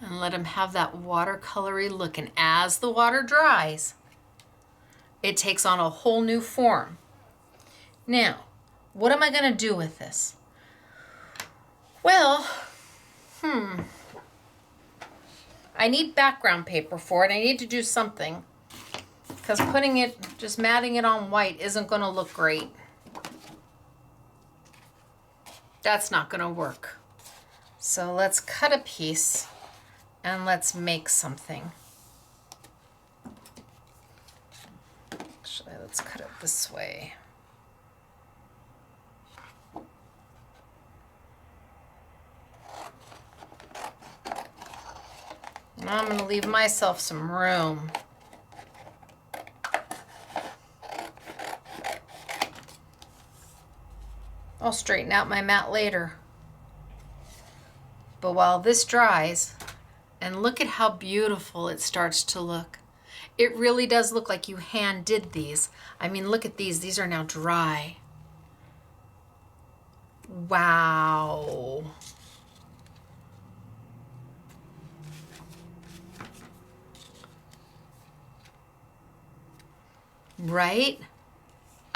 And let them have that watercolory look. And as the water dries, it takes on a whole new form. Now, what am I going to do with this? Well, I need background paper for it. I need to do something, because putting it, just matting it on white isn't going to look great. That's not going to work. So let's cut a piece and let's make something. Actually, let's cut it this way. I'm going to leave myself some room. I'll straighten out my mat later. But while this dries, and look at how beautiful it starts to look. It really does look like you hand did these. I mean, look at these. These are now dry. Wow. Right?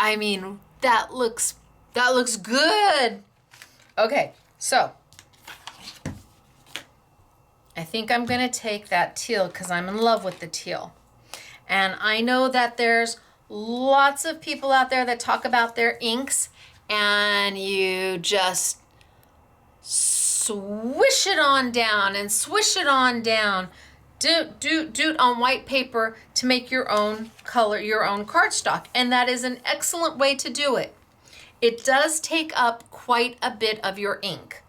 I mean, that looks good. Okay, so I think I'm gonna take that teal because I'm in love with the teal. And I know that there's lots of people out there that talk about their inks and you just swish it on down and swish it on down. Do it on white paper to make your own color, your own cardstock. And that is an excellent way to do it. It does take up quite a bit of your ink.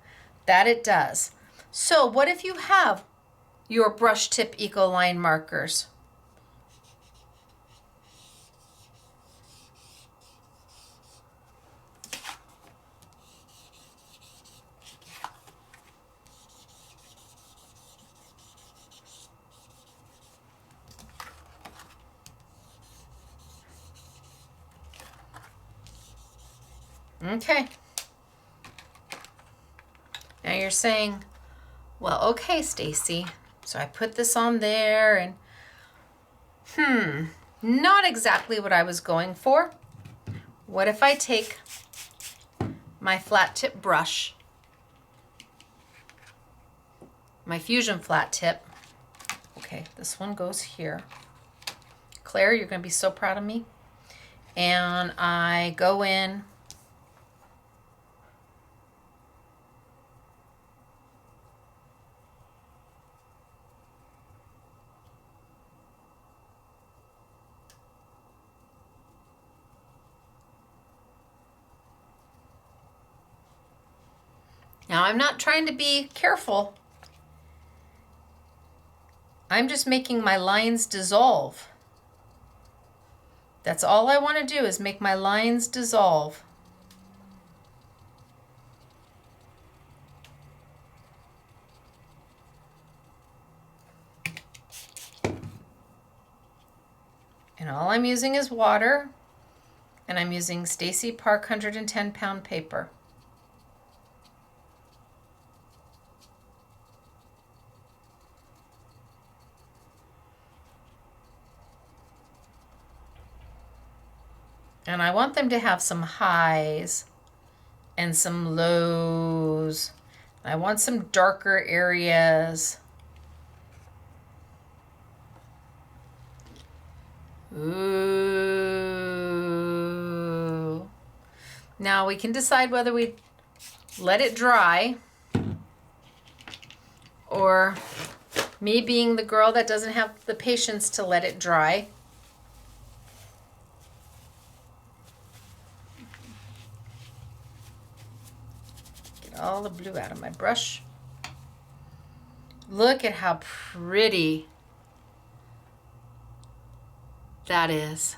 That it does. So what if you have your brush tip Ecoline markers? Okay. Now you're saying, well, okay, Stacey. So I put this on there and, not exactly what I was going for. What if I take my flat tip brush, my Fusion flat tip. Okay, this one goes here. Claire, you're gonna be so proud of me. And I go in Now, I'm not trying to be careful. I'm just making my lines dissolve. That's all I want to do is make my lines dissolve. And all I'm using is water, and I'm using Stacey Park 110-pound paper. And I want them to have some highs and some lows. I want some darker areas. Ooh. Now we can decide whether we let it dry or me being the girl that doesn't have the patience to let it dry. Get all the blue out of my brush. Look at how pretty that is.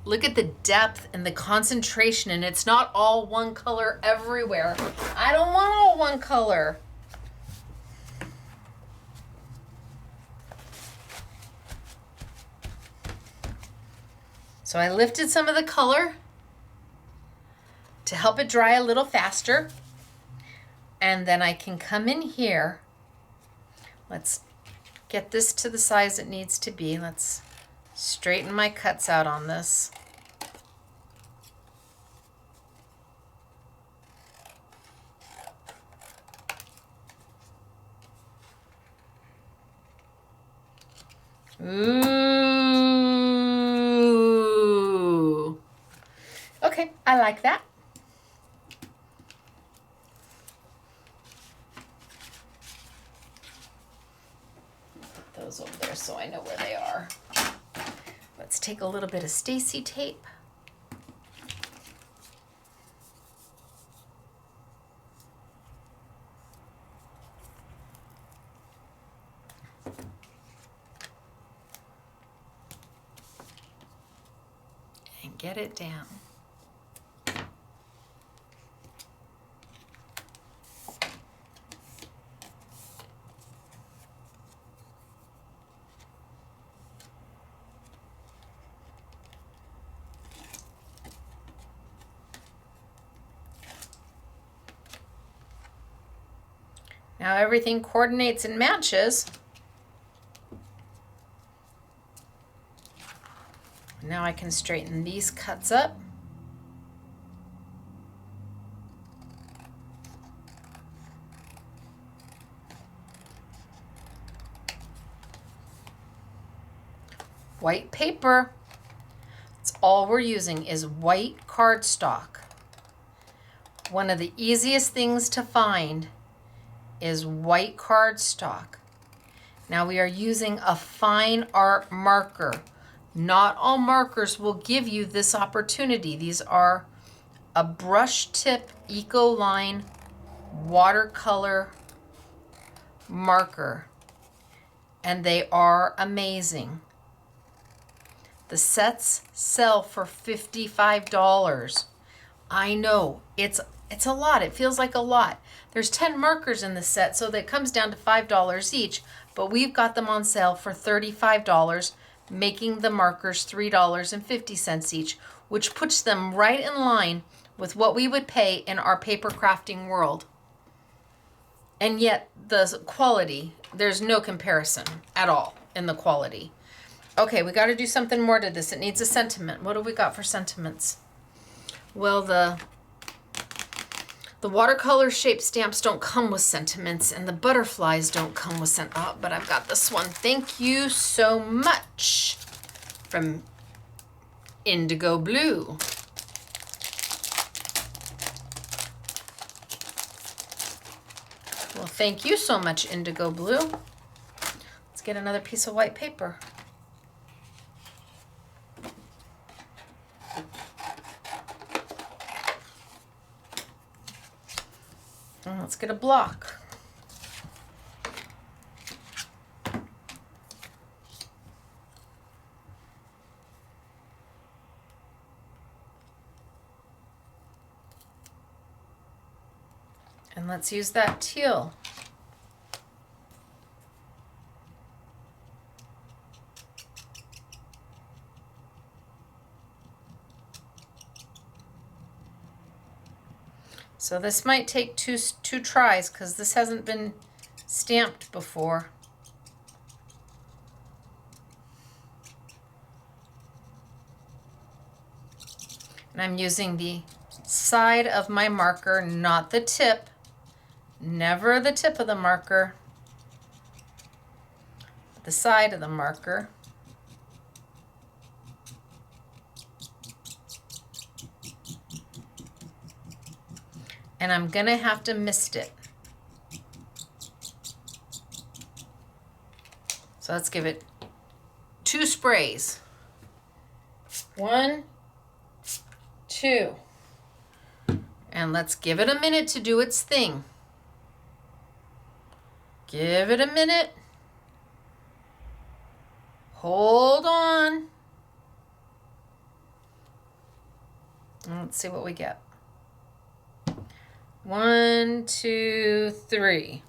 Look at the depth and the concentration, and it's not all one color everywhere. I don't want all one color. So I lifted some of the color to help it dry a little faster. And then I can come in here. Let's get this to the size it needs to be. Let's straighten my cuts out on this. Ooh. Okay, I like that. Put those over there so I know where they are. Let's take a little bit of Stacey tape. And get it down. Now everything coordinates and matches. Now I can straighten these cuts up. White paper. That's all we're using is white cardstock. One of the easiest things to find is white cardstock. Now we are using a fine art marker. Not all markers will give you this opportunity. These are a brush tip Ecoline watercolor marker, and they are amazing. The sets sell for $55. I know, it's a lot. It feels like a lot. There's 10 markers in the set, so that comes down to $5 each, but we've got them on sale for $35, making the markers $3.50 each, which puts them right in line with what we would pay in our paper crafting world. And yet the quality, there's no comparison at all in the quality. Okay, we got to do something more to this. It needs a sentiment. What do we got for sentiments? Well, the watercolor shaped stamps don't come with sentiments, and the butterflies don't come with sentiments. Oh, but I've got this one. Thank you so much from Indigo Blue. Well, thank you so much, Indigo Blue. Let's get another piece of white paper. And let's get a block. And let's use that teal. So this might take two tries because this hasn't been stamped before. And I'm using the side of my marker, not the tip. Never the tip of the marker, the side of the marker. and I'm gonna have to mist it. So let's give it 2 sprays. 1, 2. And let's give it a minute to do its thing. Give it a minute. Hold on. And let's see what we get. 1, 2, 3.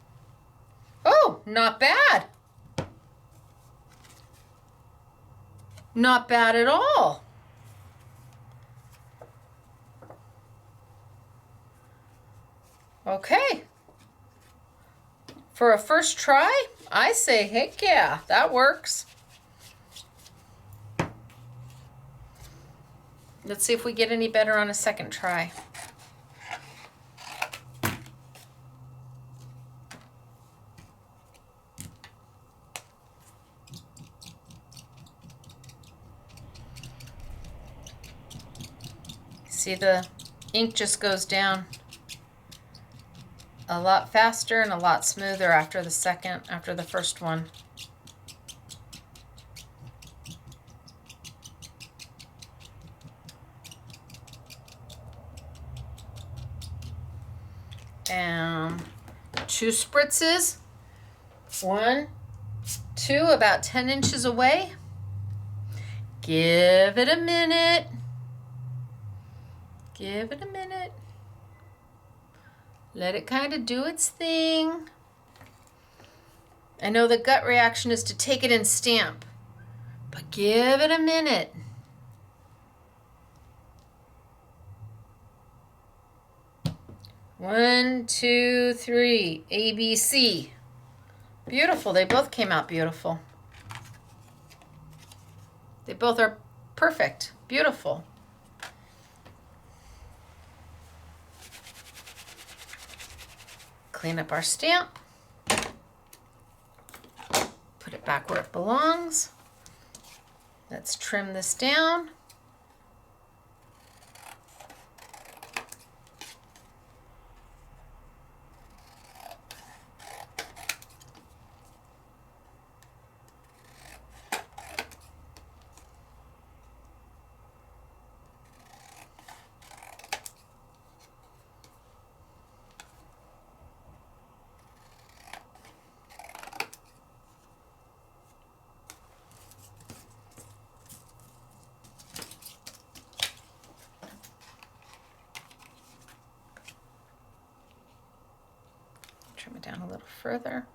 Oh, not bad. Not bad at all. Okay. For a first try, I say, heck yeah, that works. Let's see if we get any better on a second try. See, the ink just goes down a lot faster and a lot smoother after the first one. And 2 spritzes, 1, 2, about 10 inches away. Give it a minute. Give it a minute. Let it kind of do its thing. I know the gut reaction is to take it and stamp, but give it a minute. One, two, three, ABC. Beautiful. They both came out beautiful. They both are perfect. Beautiful. Clean up our stamp. Put it back where it belongs. Let's trim this down. Trim it down a little further.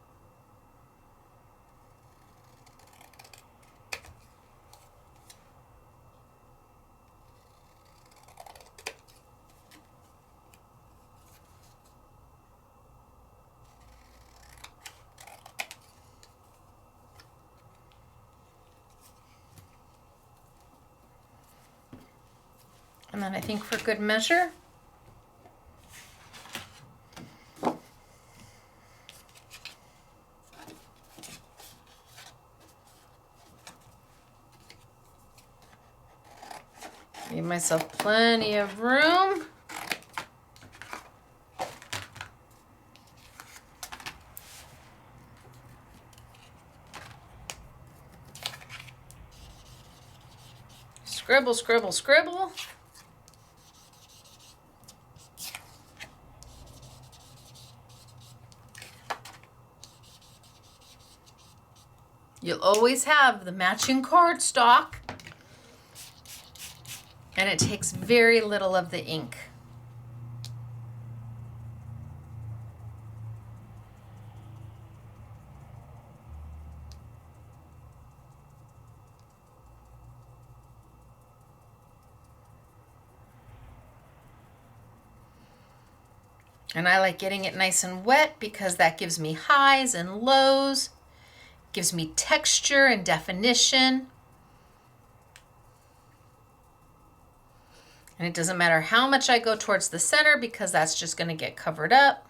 And then I think for good measure, give myself plenty of room. Scribble, scribble, scribble. You'll always have the matching cardstock, and it takes very little of the ink. And I like getting it nice and wet because that gives me highs and lows, gives me texture and definition. And it doesn't matter how much I go towards the center because that's just going to get covered up.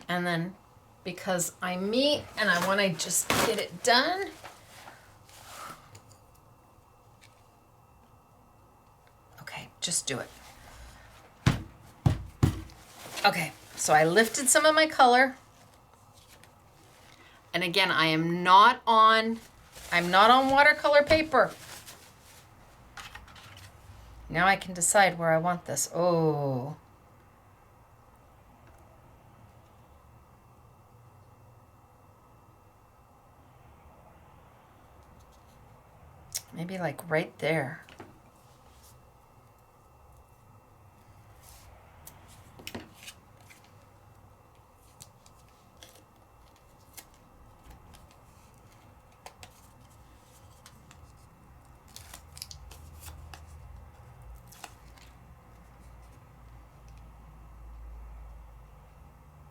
And then because I'm me and I want to just get it done, okay, just do it. Okay, so I lifted some of my color. And again, I'm not on watercolor paper. Now I can decide where I want this. Oh. Maybe like right there.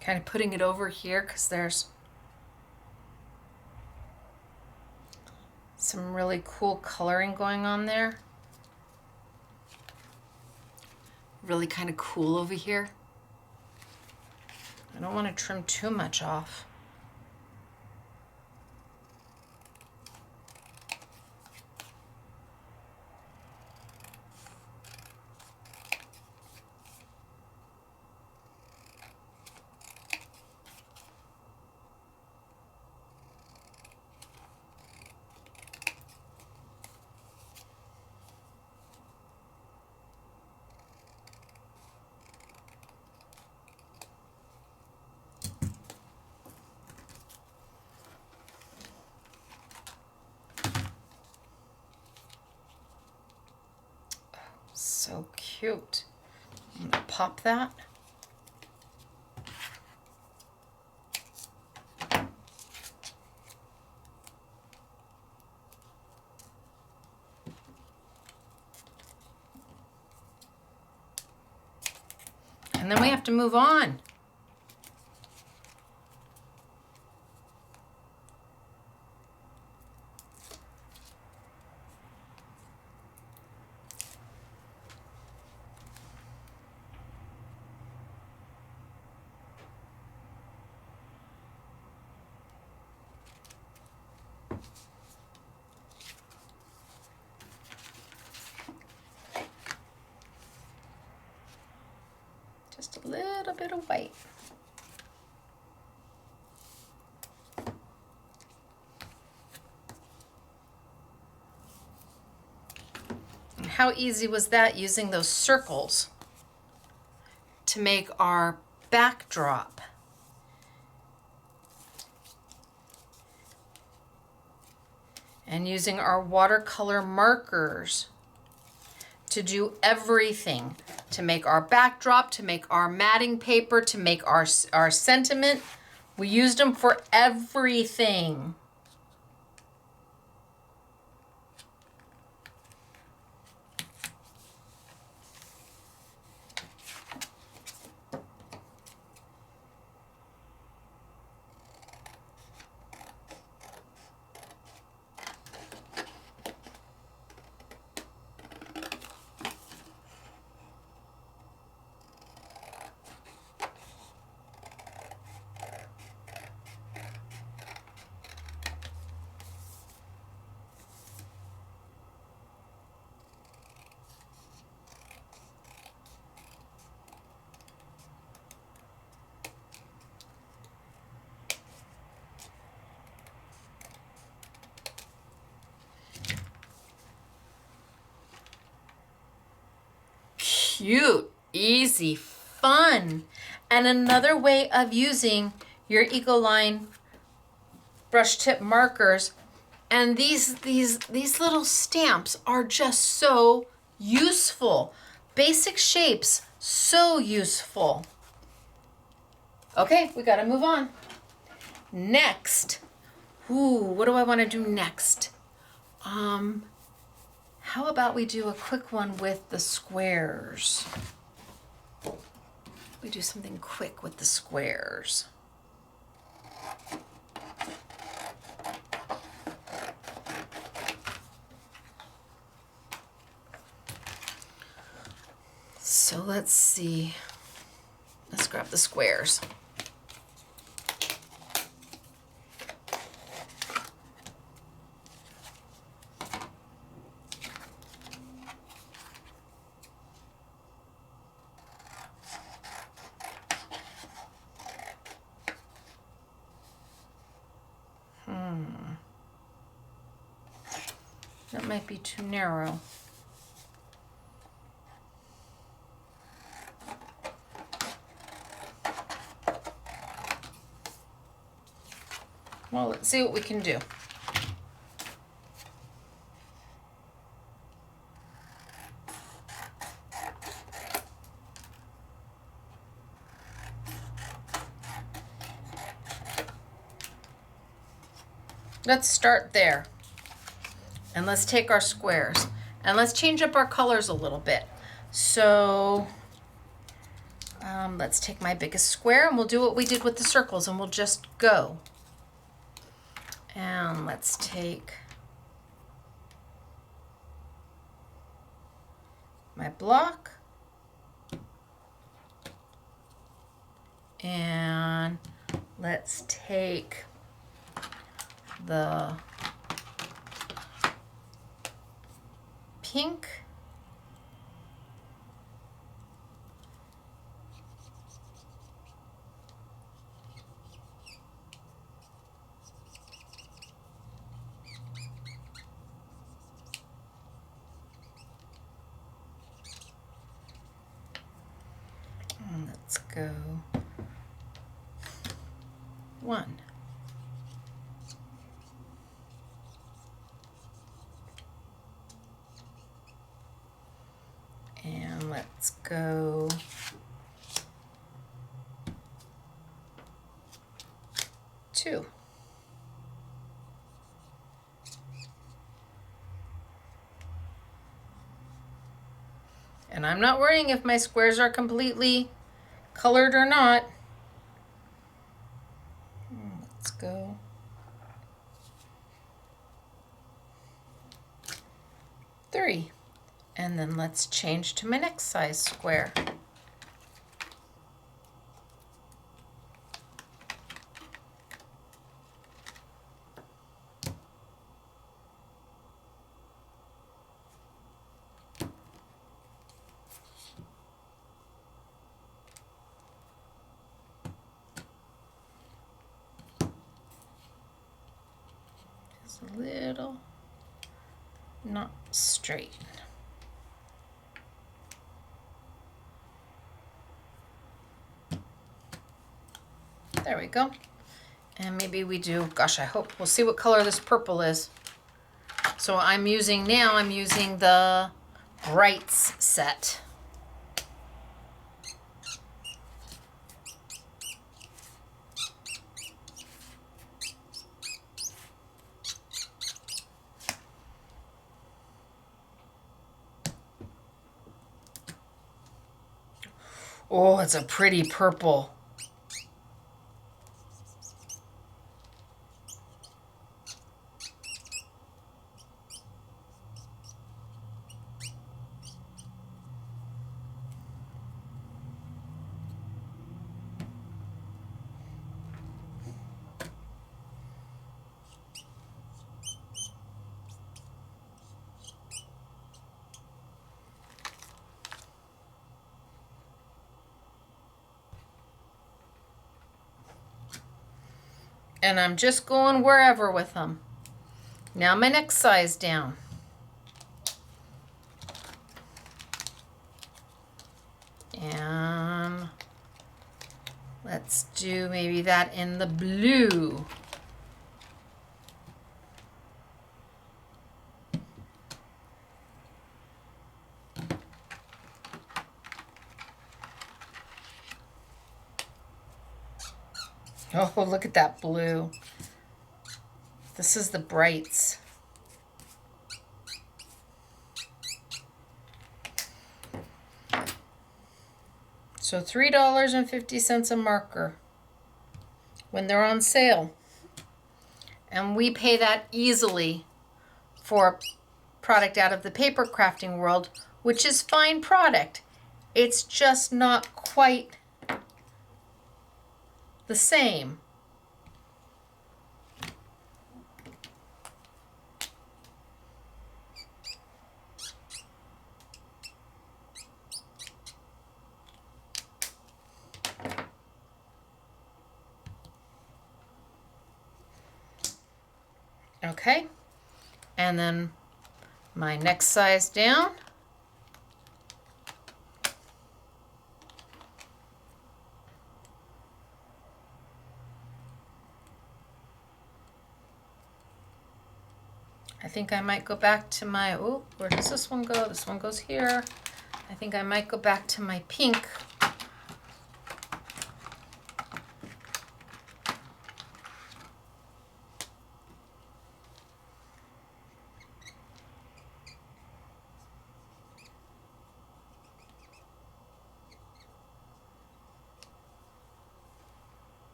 Kind of putting it over here because there's some really cool coloring going on there. Really kind of cool over here. I don't want to trim too much off. So cute. I'm gonna pop that. And then we have to move on. Just a little bit of white. And how easy was that using those circles to make our backdrop? And using our watercolor markers to do everything, to make our backdrop, to make our matting paper, to make our sentiment. We used them for everything. Cute, easy, fun. And another way of using your Ecoline brush tip markers, and these little stamps are just so useful. Basic shapes, so useful. Okay, we gotta move on. Next, what do I want to do next? How about we do a quick one with the squares? We do something quick with the squares. So let's see. Let's grab the squares. might be too narrow. Well, let's see what we can do. Let's start there. And let's take our squares. And let's change up our colors a little bit. So let's take my biggest square and we'll do what we did with the circles and we'll just go. And let's take my block and let's take the pink and let's go 1. And let's go 2. And I'm not worrying if my squares are completely colored or not. Let's go 3. And then let's change to my next size square. Just a little not straight. There we go. And maybe we do, gosh, I hope, we'll see what color this purple is. So I'm using the Brights set. Oh, it's a pretty purple. And I'm just going wherever with them. Now my next size down. And let's do maybe that in the blue. Oh, look at that blue. This is the Brights. So $3.50 a marker when they're on sale. And we pay that easily for product out of the paper crafting world, which is fine product. It's just not quite the same. Okay, and then my next size down. I think I might go back to my, oh, where does this one go? This one goes here. I think I might go back to my pink.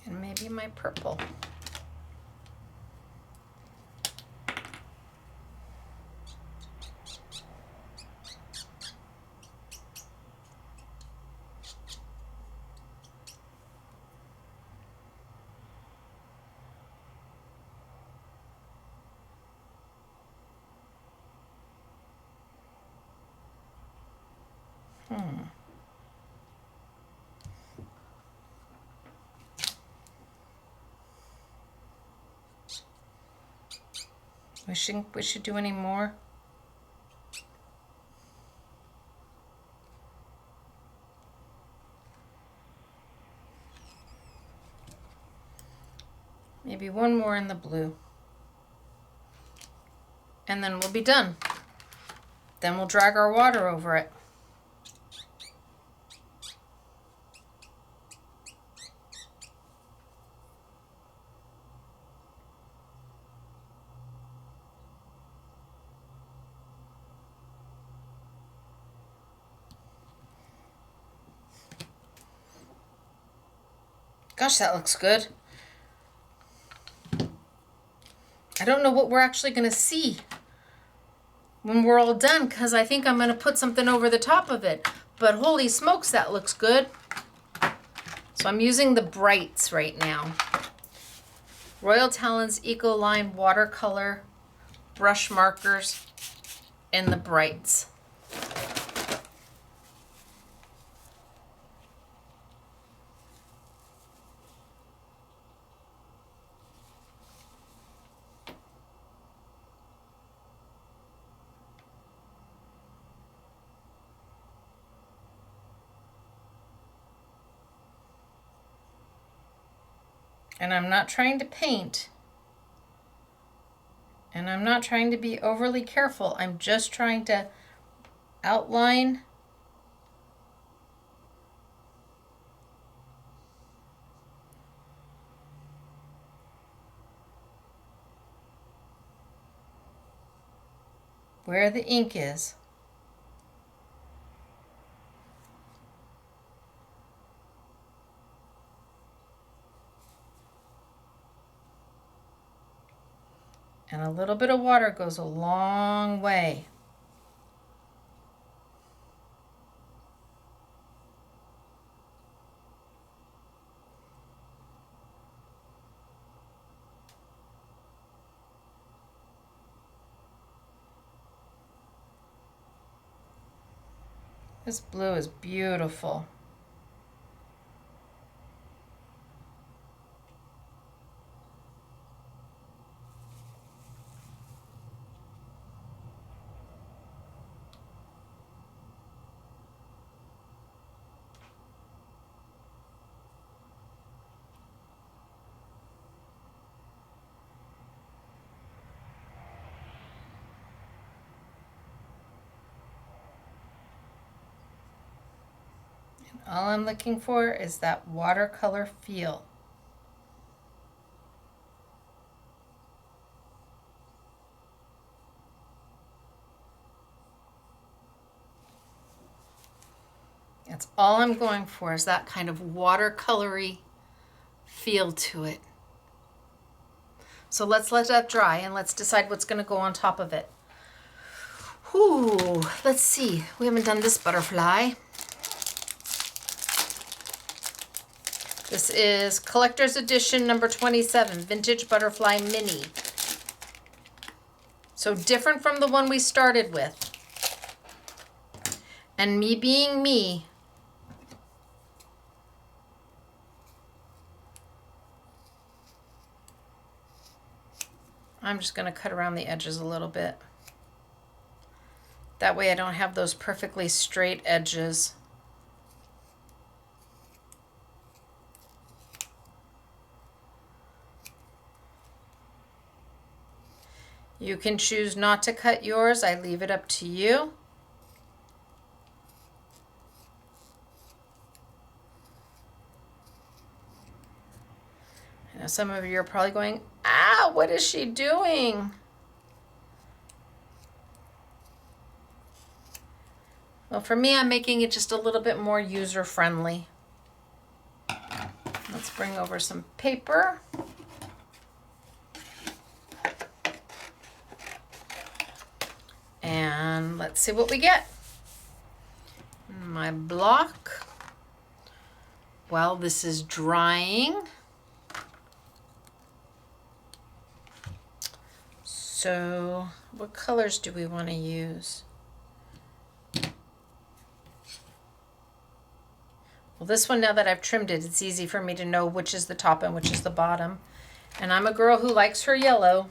And maybe my purple. We should do any more. Maybe one more in the blue. And then we'll be done. Then we'll drag our water over it. Gosh, that looks good. I don't know what we're actually going to see when we're all done, because I think I'm going to put something over the top of it. But holy smokes, that looks good. So I'm using the brights right now. Royal Talens Ecoline watercolor brush markers and the brights. And I'm not trying to paint. And I'm not trying to be overly careful. I'm just trying to outline where the ink is. And a little bit of water goes a long way. This blue is beautiful. All I'm looking for is that watercolor feel. That's all I'm going for, is that kind of watercolory feel to it. So let's let that dry and let's decide what's going to go on top of it. Whew, let's see. We haven't done this butterfly. This is Collector's Edition number 27, Vintage Butterfly Mini. So different from the one we started with. And me being me, I'm just going to cut around the edges a little bit. That way I don't have those perfectly straight edges. You can choose not to cut yours. I leave it up to you. I know some of you are probably going, ah, what is she doing? Well, for me, I'm making it just a little bit more user-friendly. Let's bring over some paper. And let's see what we get. My block, while this is drying. So what colors do we want to use? Well, this one, now that I've trimmed it, it's easy for me to know which is the top and which is the bottom. And I'm a girl who likes her yellow.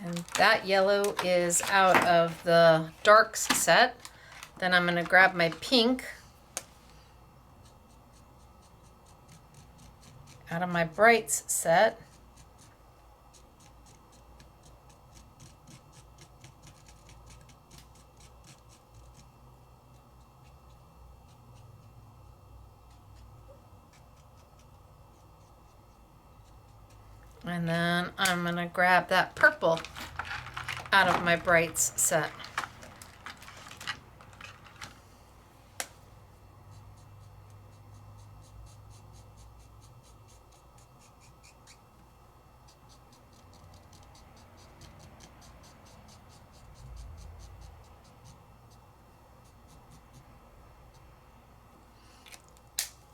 And that yellow is out of the darks set. Then I'm going to grab my pink out of my brights set. And then I'm going to grab that purple out of my brights set.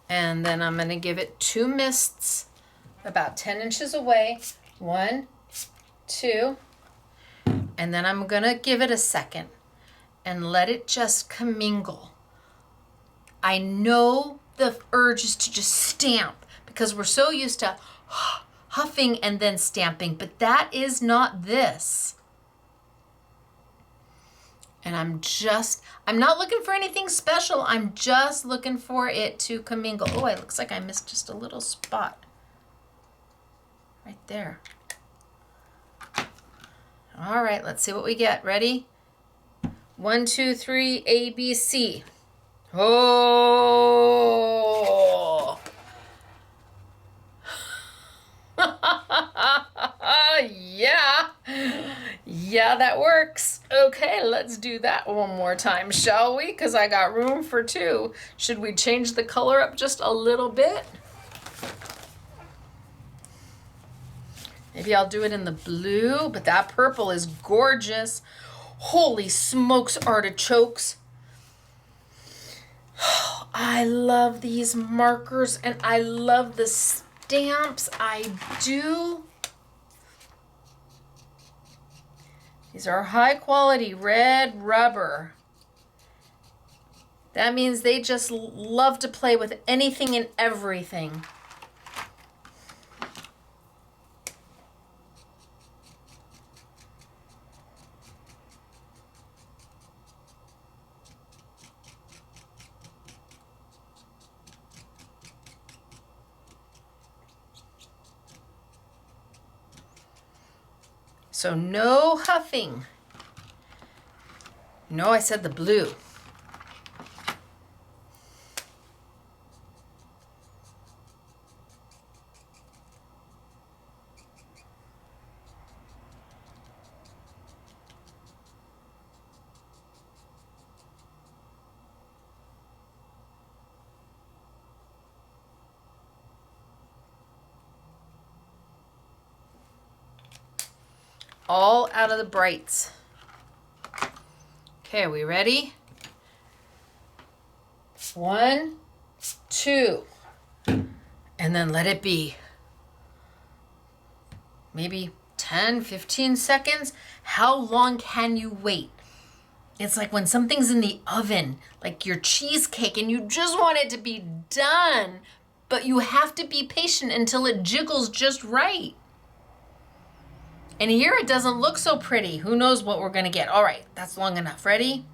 And then I'm going to give it 2 mists about 10 inches away. 1, 2. And then I'm going to give it a second and let it just commingle. I know the urge is to just stamp because we're so used to huffing and then stamping, but that is not this. And I'm not looking for anything special. I'm just looking for it to commingle. Oh, it looks like I missed just a little spot right there. All right, let's see what we get. Ready? 1, 2, 3, A, B, C. Oh! Yeah. Yeah, that works. Okay, let's do that one more time, shall we? Because I got room for 2. Should we change the color up just a little bit? Maybe I'll do it in the blue, but that purple is gorgeous. Holy smokes, artichokes. I love these markers and I love the stamps. I do. These are high quality red rubber. That means they just love to play with anything and everything. So no huffing. No, I said the blue. all out of the brights. Okay, are we ready? 1, 2, and then let it be. Maybe 10, 15 seconds. How long can you wait? It's like when something's in the oven, like your cheesecake, and you just want it to be done, but you have to be patient until it jiggles just right. And here it doesn't look so pretty. Who knows what we're gonna get? All right, that's long enough. Ready?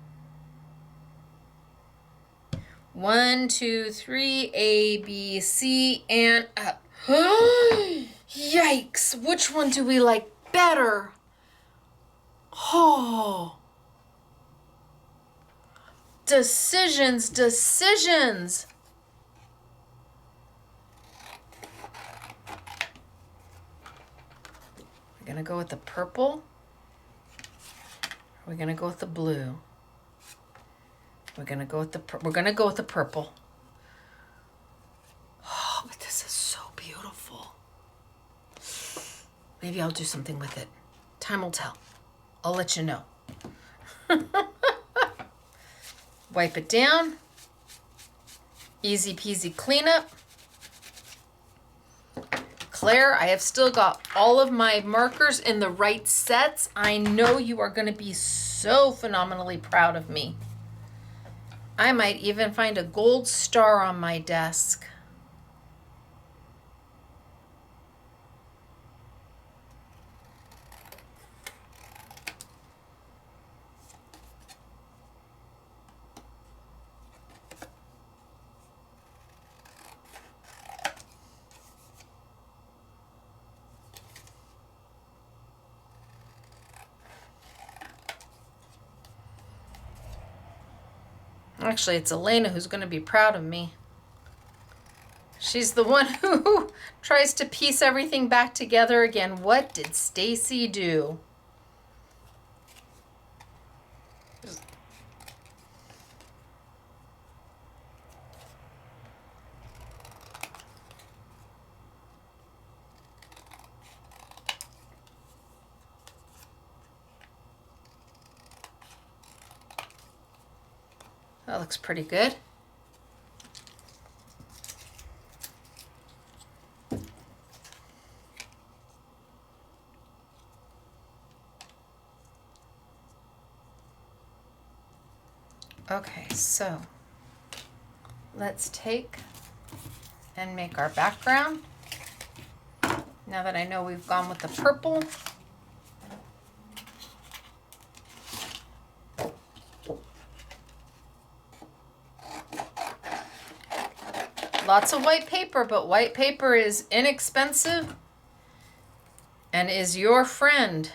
1, 2, 3, A, B, C, and up. Yikes, which one do we like better? Oh. Decisions, decisions. We're gonna go with the purple. We're gonna go with the blue. We're gonna go with the purple. Oh, but this is so beautiful. Maybe I'll do something with it. Time will tell. I'll let you know. Wipe it down. Easy peasy cleanup. Claire, I have still got all of my markers in the right sets. I know you are going to be so phenomenally proud of me. I might even find a gold star on my desk. Actually, it's Elena who's going to be proud of me. She's the one who tries to piece everything back together again. What did Stacey do? That looks pretty good. Okay, so let's take and make our background. Now that I know we've gone with the purple, lots of white paper, but white paper is inexpensive and is your friend.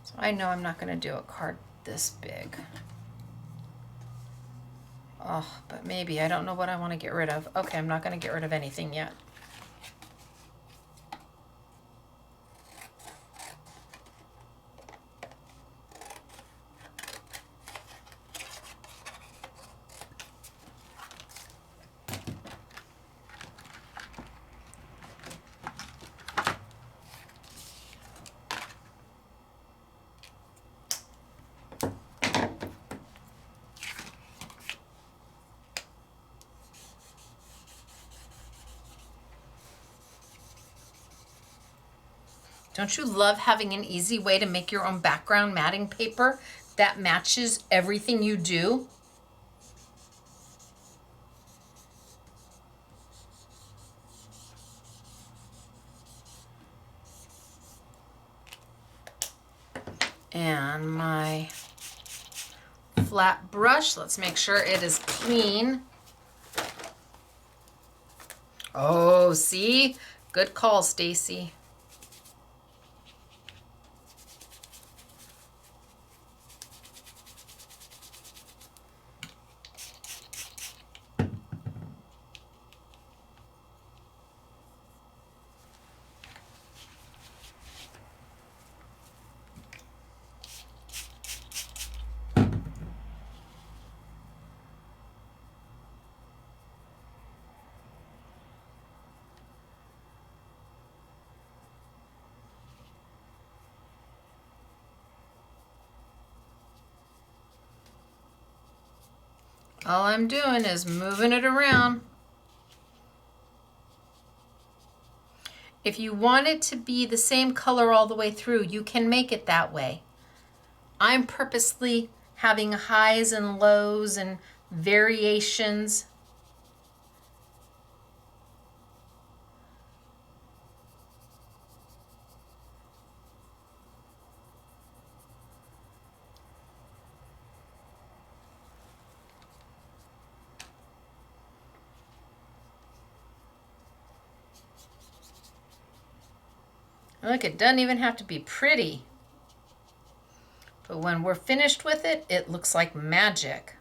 So I know I'm not going to do a card this big. Oh, but maybe. I don't know what I want to get rid of. Okay, I'm not going to get rid of anything yet. Don't you love having an easy way to make your own background matting paper that matches everything you do? And my flat brush, let's make sure it is clean. Oh, see? Good call, Stacey. All I'm doing is moving it around. If you want it to be the same color all the way through, you can make it that way. I'm purposely having highs and lows and variations. Look, it doesn't even have to be pretty. But when we're finished with it, it looks like magic.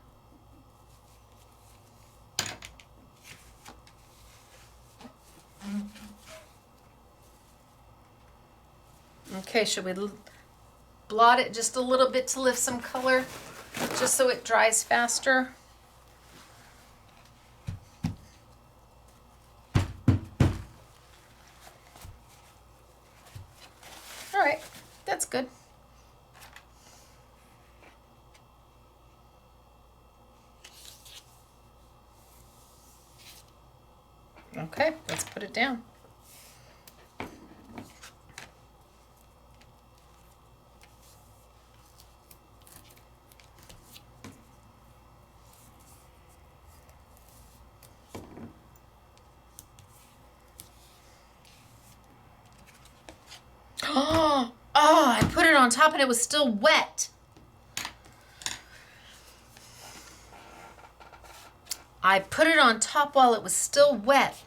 Okay, should we blot it just a little bit to lift some color, just so it dries faster? All right, that's good. Okay, let's put it down. Oh, I put it on top and it was still wet. I put it on top while it was still wet.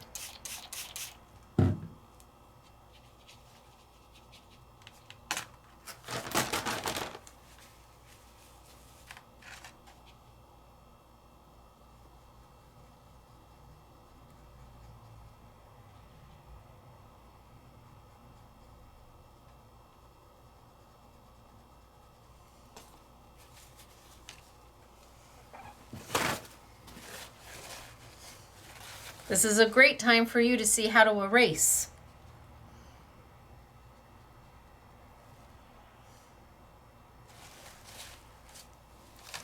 This is a great time for you to see how to erase.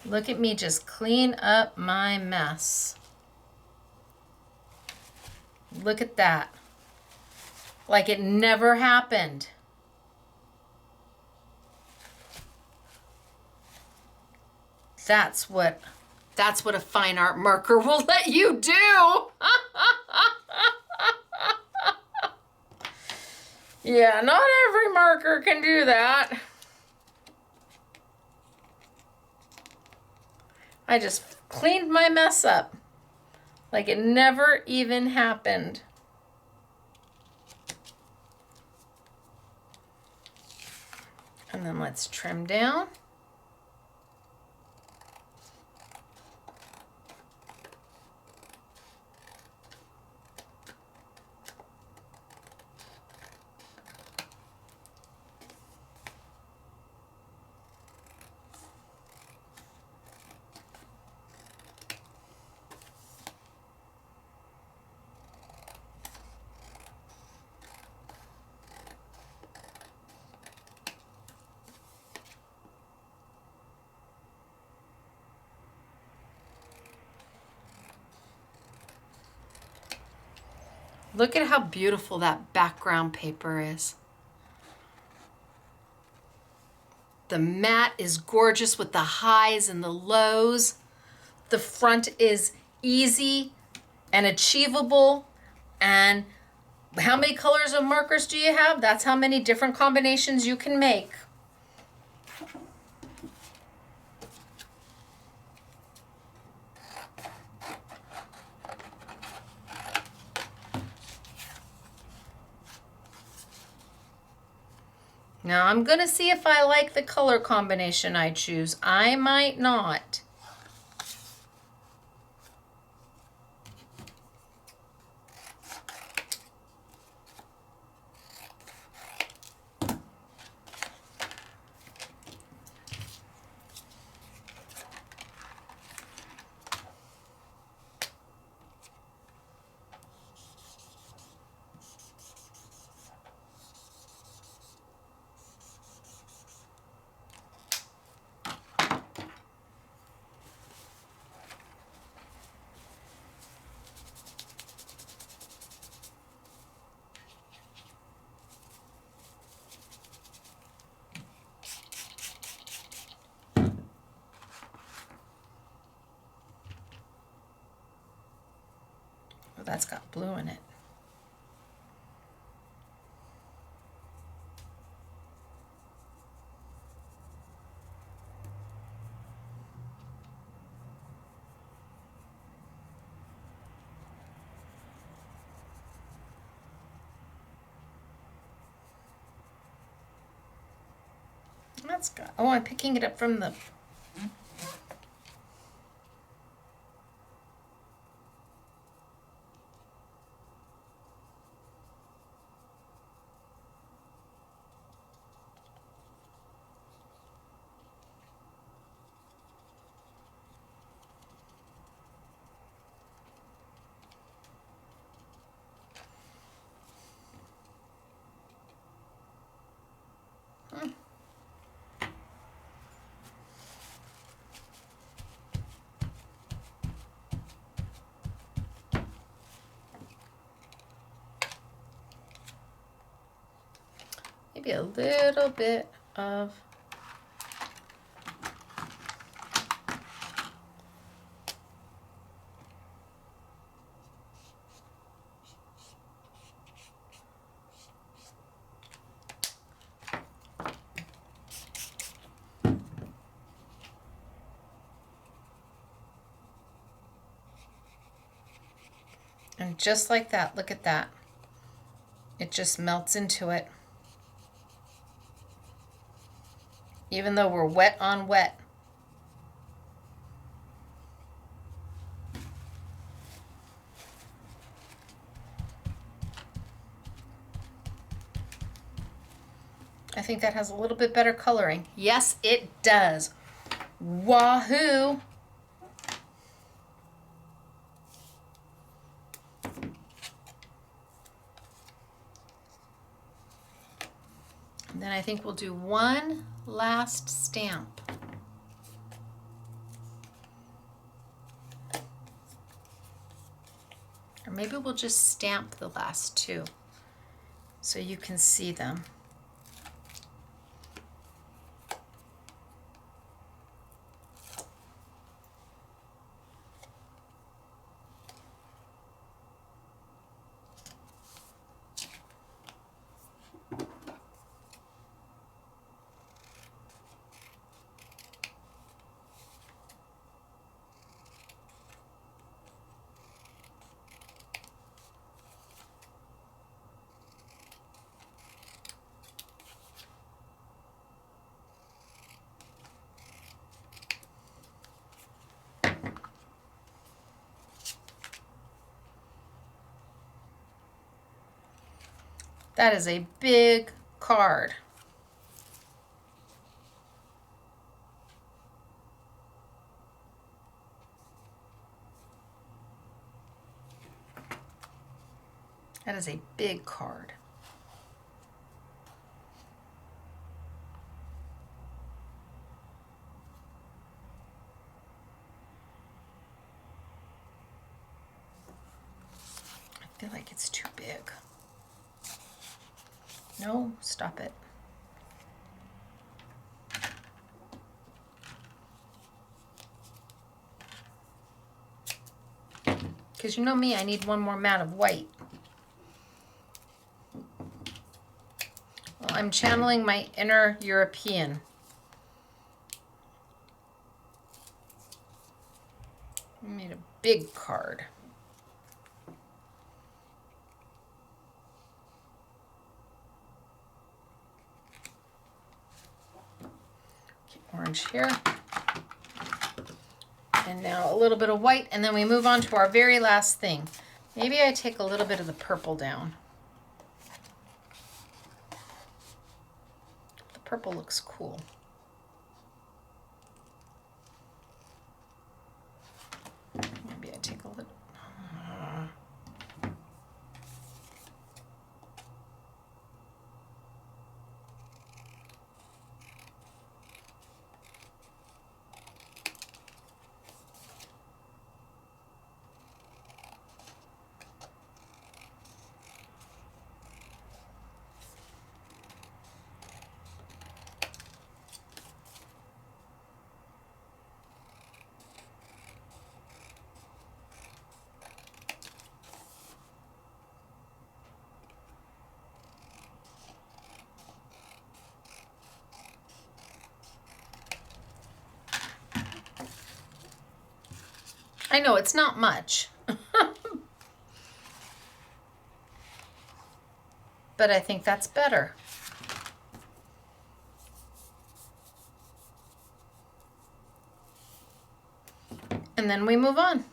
Look at me just clean up my mess. Look at that. Like it never happened. That's what a fine art marker will let you do. Yeah, not every marker can do that. I just cleaned my mess up like it never even happened. And then let's trim down. Look at how beautiful that background paper is. The mat is gorgeous with the highs and the lows. The front is easy and achievable. And how many colors of markers do you have? That's how many different combinations you can make. Now I'm gonna see if I like the color combination I choose. I might not. that's got blue in it. That's got, oh, I'm picking it up from the, maybe a little bit of and just like that, look at that. It just melts into it. Even though we're wet on wet. I think that has a little bit better coloring. Yes, it does. Wahoo! And then I think we'll do one last stamp. Or maybe we'll just stamp the last two so you can see them. That is a big card. That is a big card. I feel like it's too big. No, stop it. Because you know me, I need one more mat of white. Well, I'm channeling my inner European. I made a big card. Orange here. And now a little bit of white, and then we move on to our very last thing. Maybe I take a little bit of the purple down. The purple looks cool. Maybe I take a little. I know it's not much, but I think that's better. And then we move on.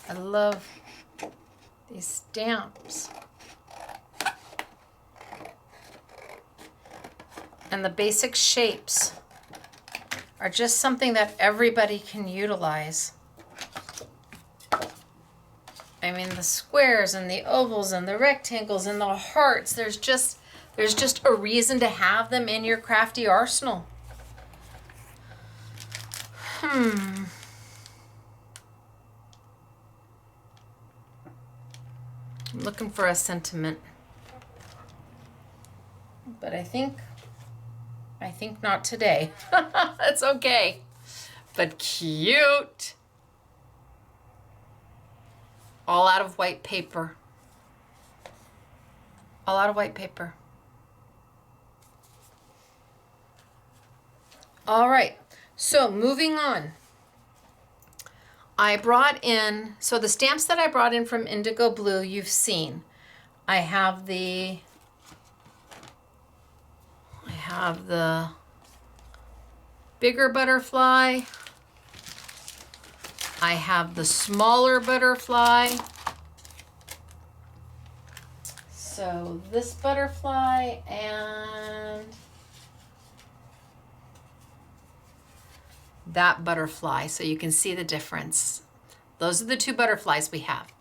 I love these stamps. And the basic shapes are just something that everybody can utilize. I mean, the squares and the ovals and the rectangles and the hearts, there's just a reason to have them in your crafty arsenal. I'm looking for a sentiment. But I think not today. That's okay. But cute. All out of white paper. All out of white paper. All right. So moving on. I brought in, so the stamps that I brought in from Indigo Blue, you've seen. I have the bigger butterfly. I have the smaller butterfly. So this butterfly and that butterfly, so you can see the difference. Those are the two butterflies we have.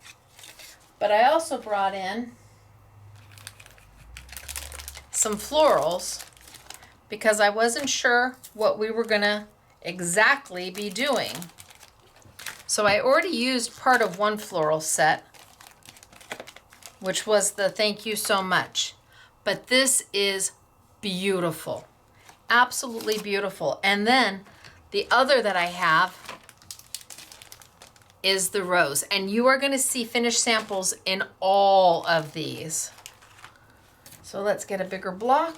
But I also brought in some florals because I wasn't sure what we were gonna exactly be doing. So I already used part of one floral set, which was the thank you so much. But this is beautiful, absolutely beautiful. And then the other that I have is the rose. And you are gonna see finished samples in all of these. So let's get a bigger block.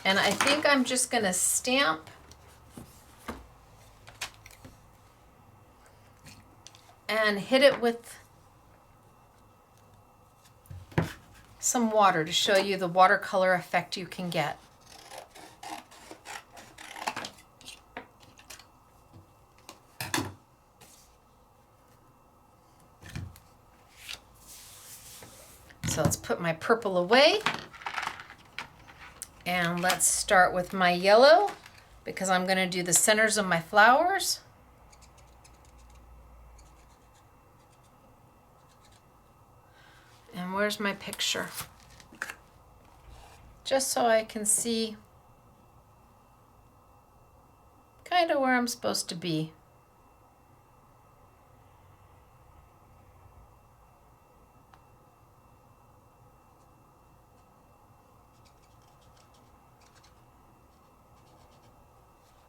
And I think I'm just gonna stamp and hit it with some water to show you the watercolor effect you can get. So let's put my purple away. And let's start with my yellow because I'm going to do the centers of my flowers. And where's my picture? Just so I can see kind of where I'm supposed to be.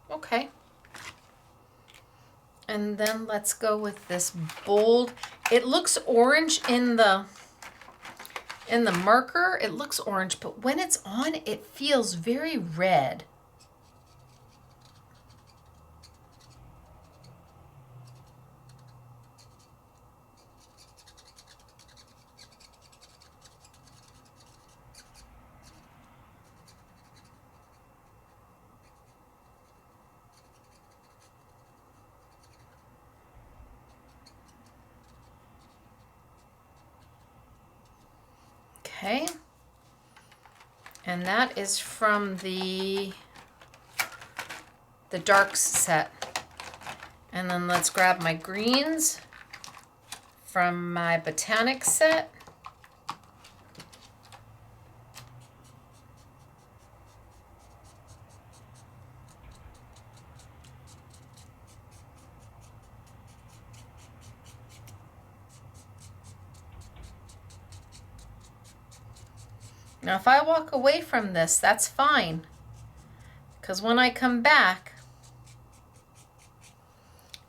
Okay. And then let's go with this bold. It looks orange in the marker. It looks orange, but when it's on, it feels very red. Okay. And that is from the darks set. And then let's grab my greens from my botanic set. Now, if I walk away from this, that's fine, because when I come back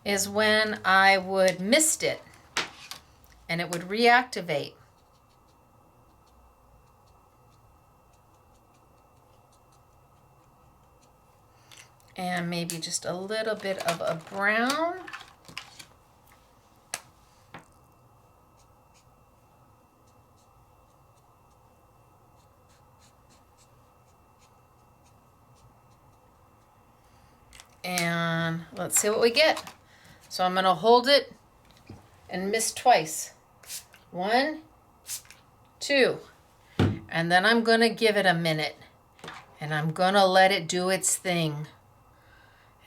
is when I would mist it and it would reactivate. And maybe just a little bit of a brown. And let's see what we get. So I'm going to hold it and mist twice. 1, 2. And then I'm going to give it a minute. And I'm going to let it do its thing.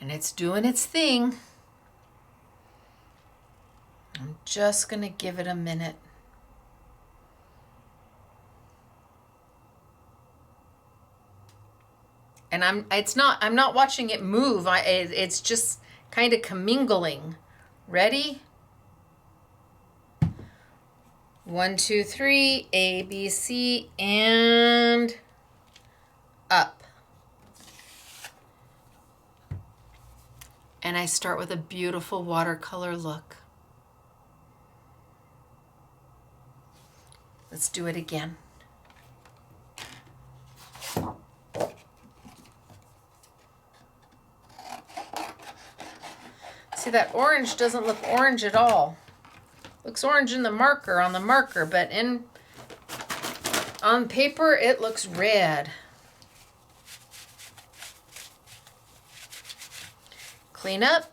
And it's doing its thing. I'm just going to give it a minute. And I'm not watching it move. It's just kind of commingling. Ready? 1, 2, 3, A, B, C, and up. And I start with a beautiful watercolor look. Let's do it again. See, that orange doesn't look orange at all. Looks orange in the marker, on the marker, but on paper it looks red. Clean up.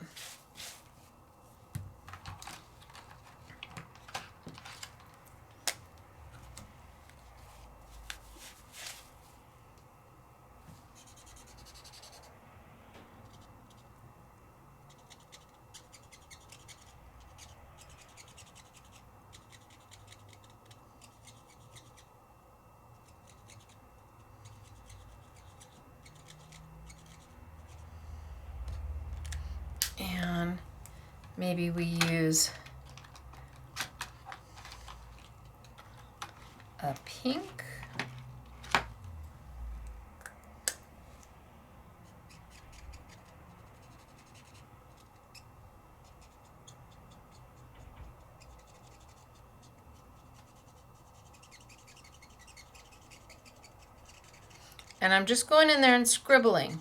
And maybe we use a pink. And I'm just going in there and scribbling.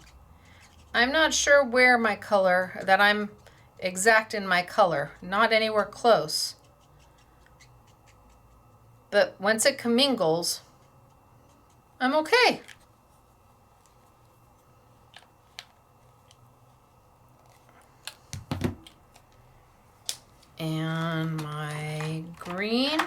I'm not sure where my color, that I'm exact in my color, not anywhere close. But once it commingles, I'm okay. And my green.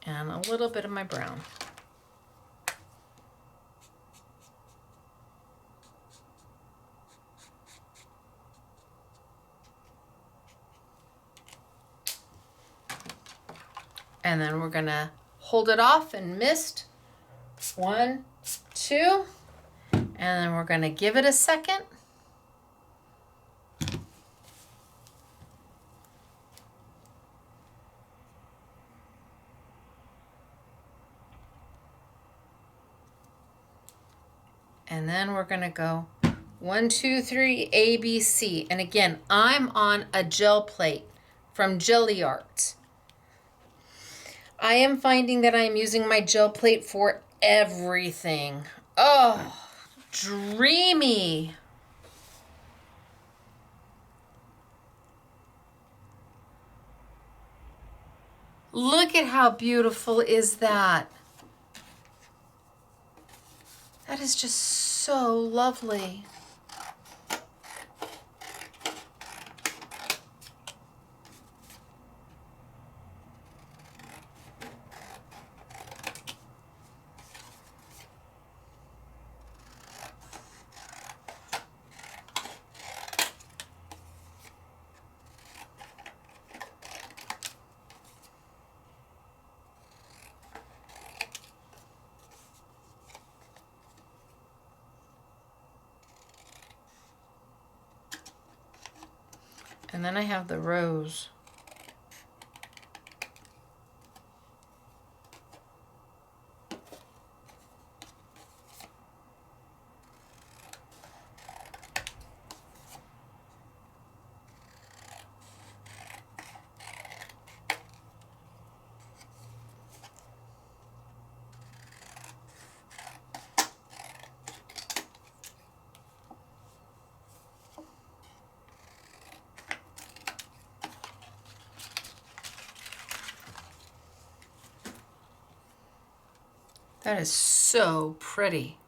And a little bit of my brown. And then we're gonna hold it off and mist. 1, 2, and then we're gonna give it a second. And then we're gonna go 1, 2, 3, A, B, C. And again, I'm on a gel plate from Jelly Art. I am finding that I'm using my gel plate for everything. Oh, dreamy. Look at how beautiful is that. That is just so lovely. And then I have the rose. That is so pretty.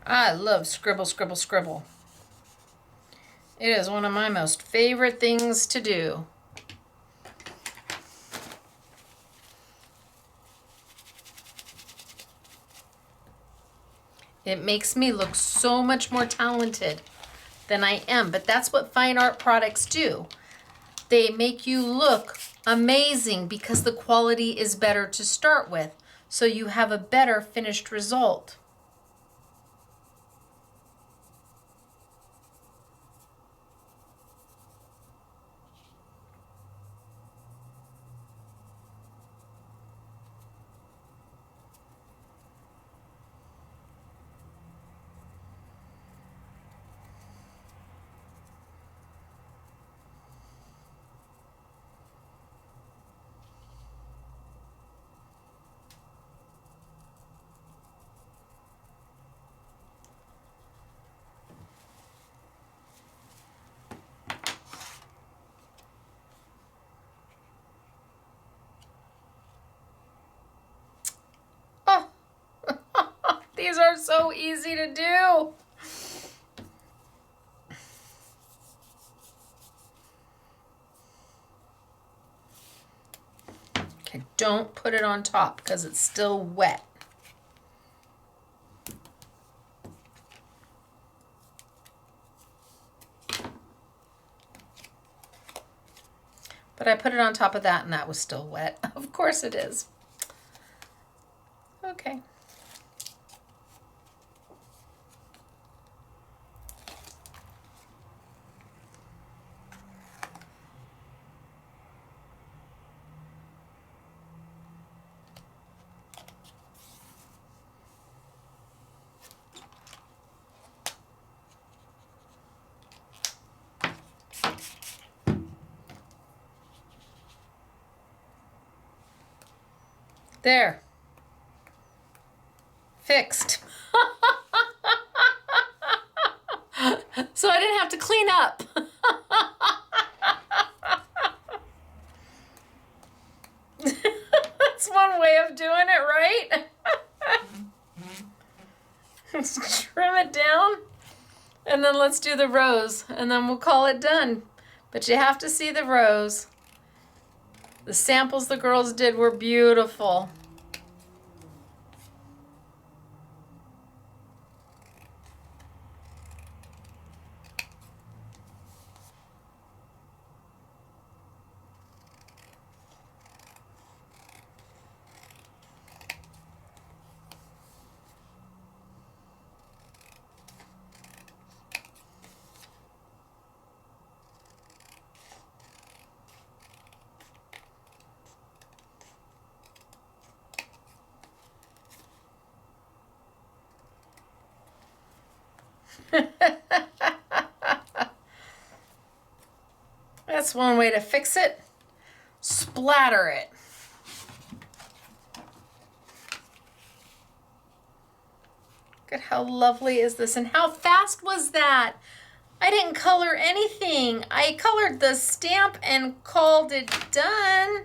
I love scribble, scribble, scribble. It is one of my most favorite things to do. It makes me look so much more talented than I am, but that's what fine art products do. They make you look amazing because the quality is better to start with, so you have a better finished result. These are so easy to do. Okay, don't put it on top because it's still wet. But I put it on top of that and that was still wet. Of course it is. Okay. There. Fixed. So I didn't have to clean up. That's one way of doing it, right? Let's trim it down. And then let's do the rose. And then we'll call it done. But you have to see the rose. The samples the girls did were beautiful. That's one way to fix it. Splatter it. Look at how lovely is this, and how fast was that? I didn't color anything. I colored the stamp and called it done.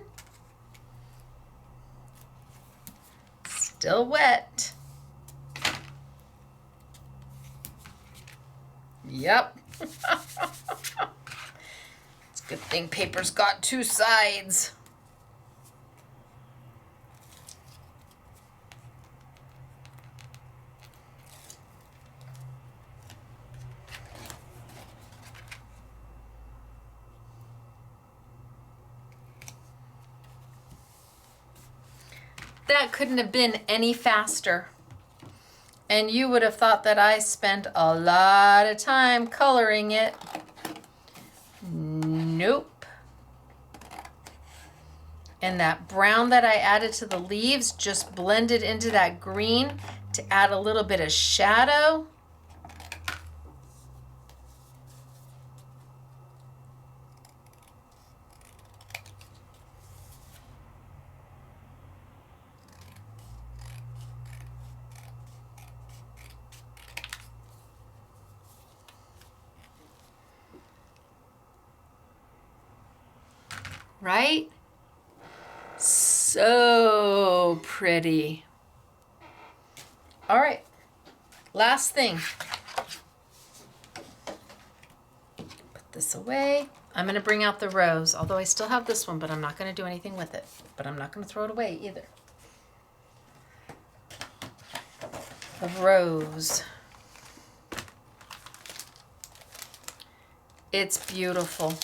Still wet. Yep. It's a good thing paper's got two sides. That couldn't have been any faster. And you would have thought that I spent a lot of time coloring it. Nope. And that brown that I added to the leaves just blended into that green to add a little bit of shadow. Right? So pretty. All right, last thing. Put this away. I'm gonna bring out the rose, although I still have this one, but I'm not gonna do anything with it. But I'm not gonna throw it away either. The rose. It's beautiful.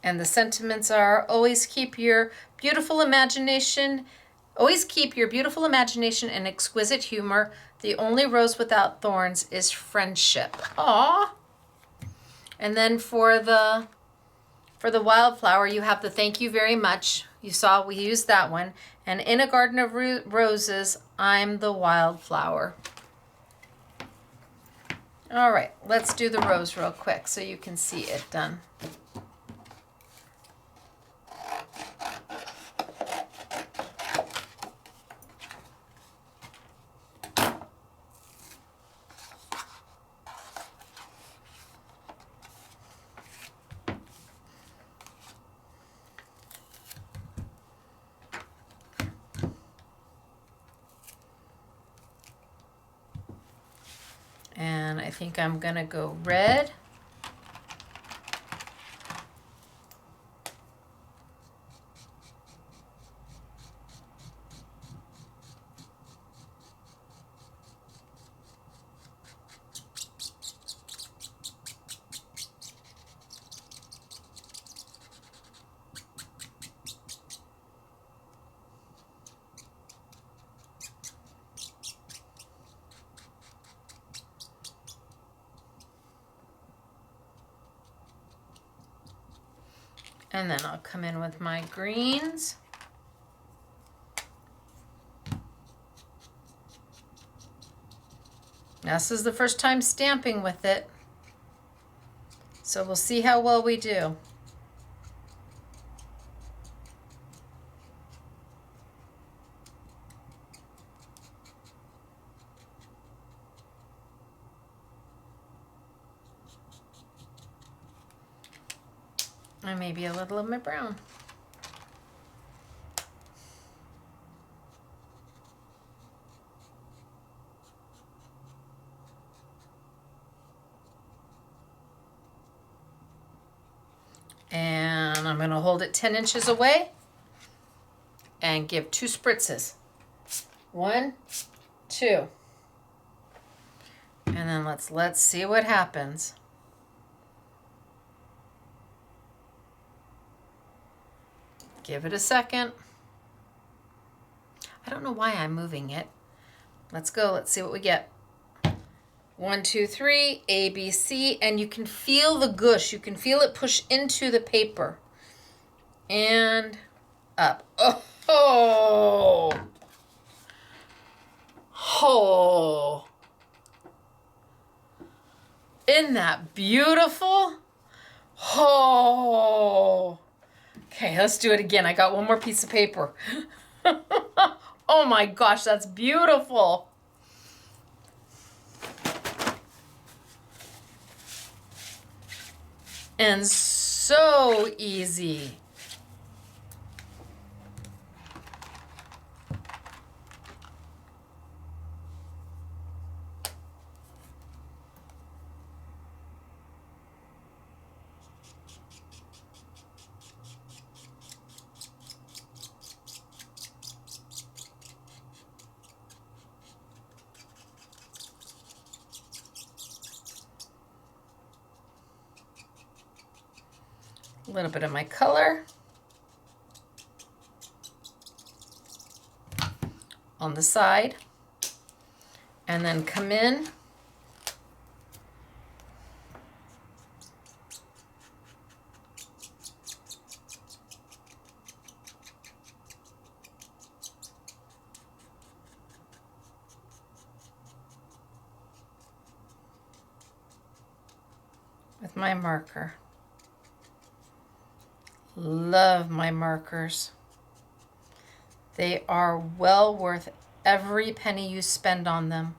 And the sentiments are always keep your beautiful imagination, and exquisite humor. The only rose without thorns is friendship. Aww. And then for the wildflower, you have the thank you very much. You saw we used that one. And in a garden of roses, I'm the wildflower. All right, let's do the rose real quick so you can see it done. And I think I'm gonna go red. And then I'll come in with my greens. This is the first time stamping with it, so we'll see how well we do. And maybe a little of my brown. And I'm going to hold it 10 inches away and give 2 spritzes. 1, 2. And then let's see what happens. Give it a second. I don't know why I'm moving it. Let's go. Let's see what we get. 1, 1, 2, 3, A, B, C, and you can feel the gush. You can feel it push into the paper. And up. Oh, oh, oh. Isn't that beautiful? Oh. Okay, let's do it again. I got one more piece of paper. Oh my gosh, that's beautiful. And so easy. A little bit of my color on the side, and then come in with my marker. Love my markers. They are well worth every penny you spend on them.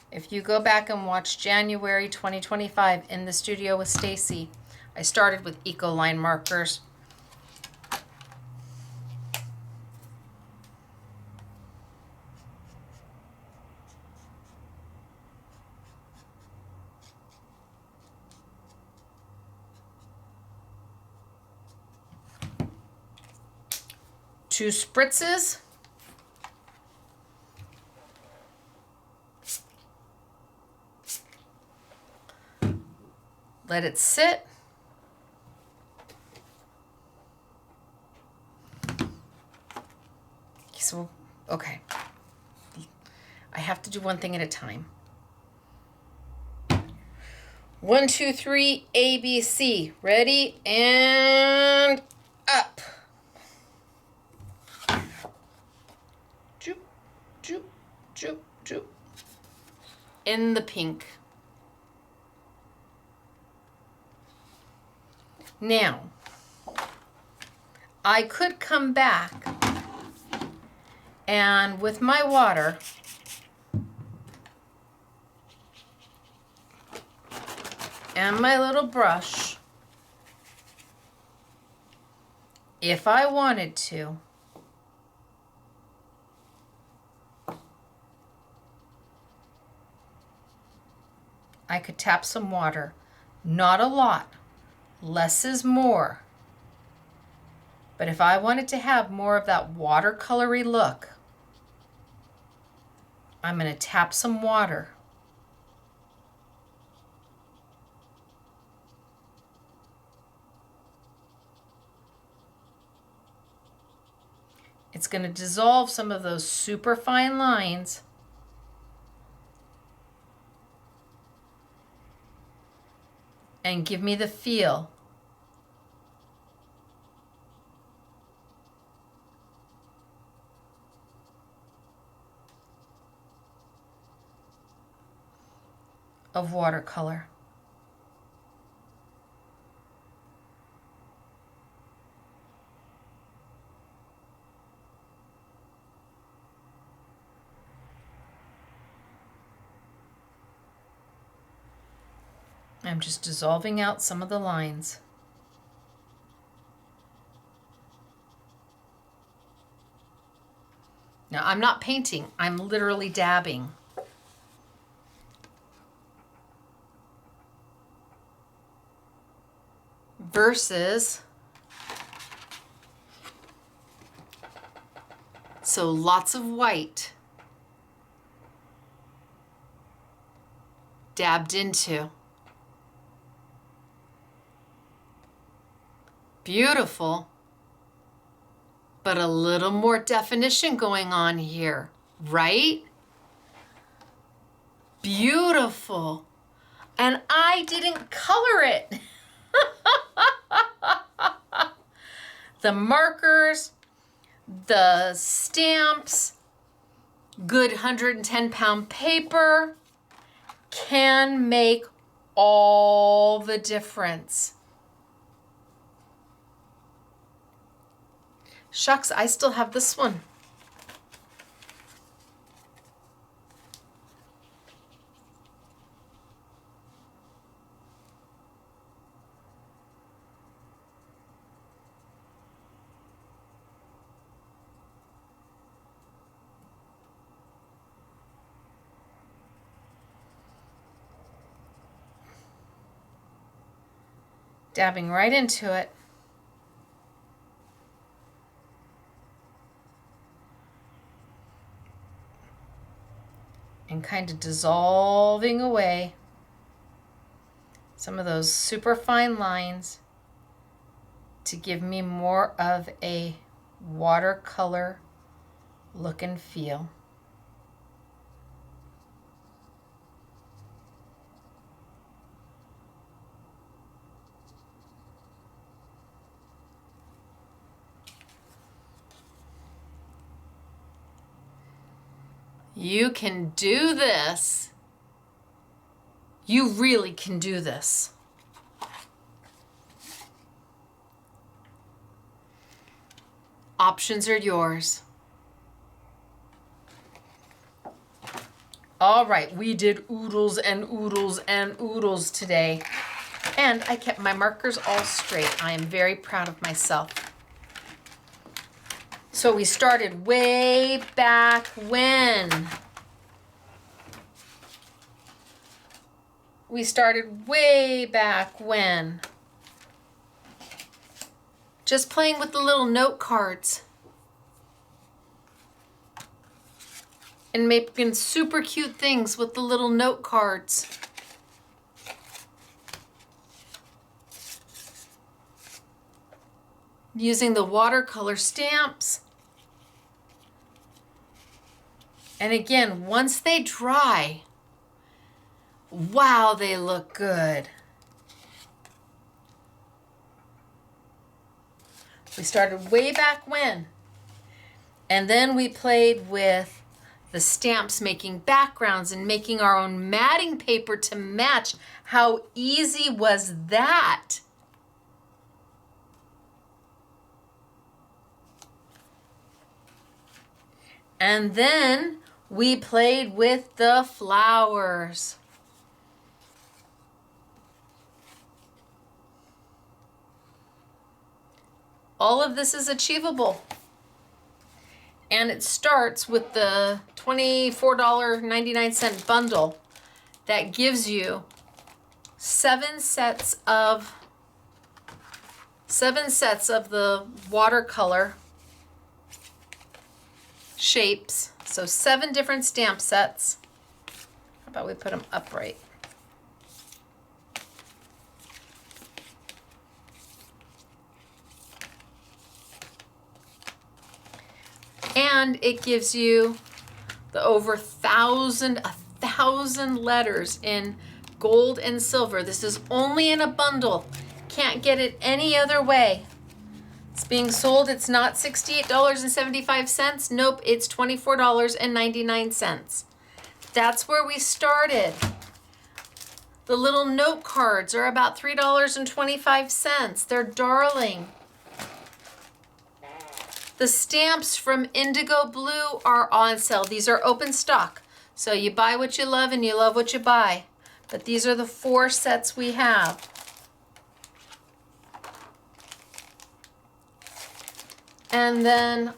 If you go back and watch January 2025 in the studio with Stacey, I started with Ecoline markers. Two spritzes. Let it sit. So, okay. I have to do one thing at a time. 1, 2, 3, A, B, C. Ready? And up. Joop, joop, joop, joop. In the pink. Now, I could come back and with my water and my little brush, if I wanted to, I could tap some water. Not a lot. Less is more. But if I wanted to have more of that watercolory look, I'm going to tap some water. It's going to dissolve some of those super fine lines and give me the feel of watercolor. I'm just dissolving out some of the lines. Now, I'm not painting, I'm literally dabbing. Versus, so lots of white dabbed into. Beautiful, but a little more definition going on here, right? beautiful. And I didn't color it. The markers, the stamps, good 110-pound paper can make all the difference. Shucks, I still have this one. Dabbing right into it. And kind of dissolving away some of those super fine lines to give me more of a watercolor look and feel. You can do this. You really can do this. Options are yours. All right, we did oodles and oodles and oodles today. And I kept my markers all straight. I am very proud of myself. So we started way back when. We started way back when. Just playing with the little note cards. And making super cute things with the little note cards. Using the watercolor stamps. And again, once they dry, wow, they look good. We started way back when. And then we played with the stamps, making backgrounds and making our own matting paper to match. How easy was that? And then we played with the flowers. All of this is achievable. And it starts with the $24.99 bundle that gives you 7 sets of the watercolor shapes. So 7 different stamp sets. How about we put them upright? And it gives you the over 1,000 letters in gold and silver. This is only in a bundle. Can't get it any other way. It's being sold. It's not $68.75. Nope, it's $24.99. That's where we started. The little note cards are about $3.25. They're darling. The stamps from Indigo Blu are on sale. These are open stock. So you buy what you love and you love what you buy. But these are the 4 sets we have. And then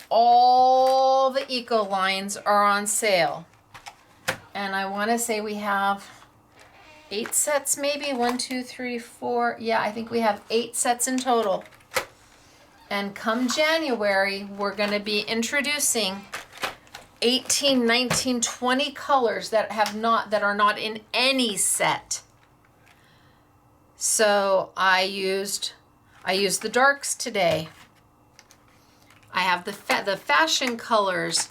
all the Ecolines are on sale. And I want to say we have 8 sets maybe. 1, 2, 3, 4. Yeah, I think we have 8 sets in total. And come January, we're going to be introducing 18, 19, 20 colors that are not in any set. So I used the darks today. I have the fashion colors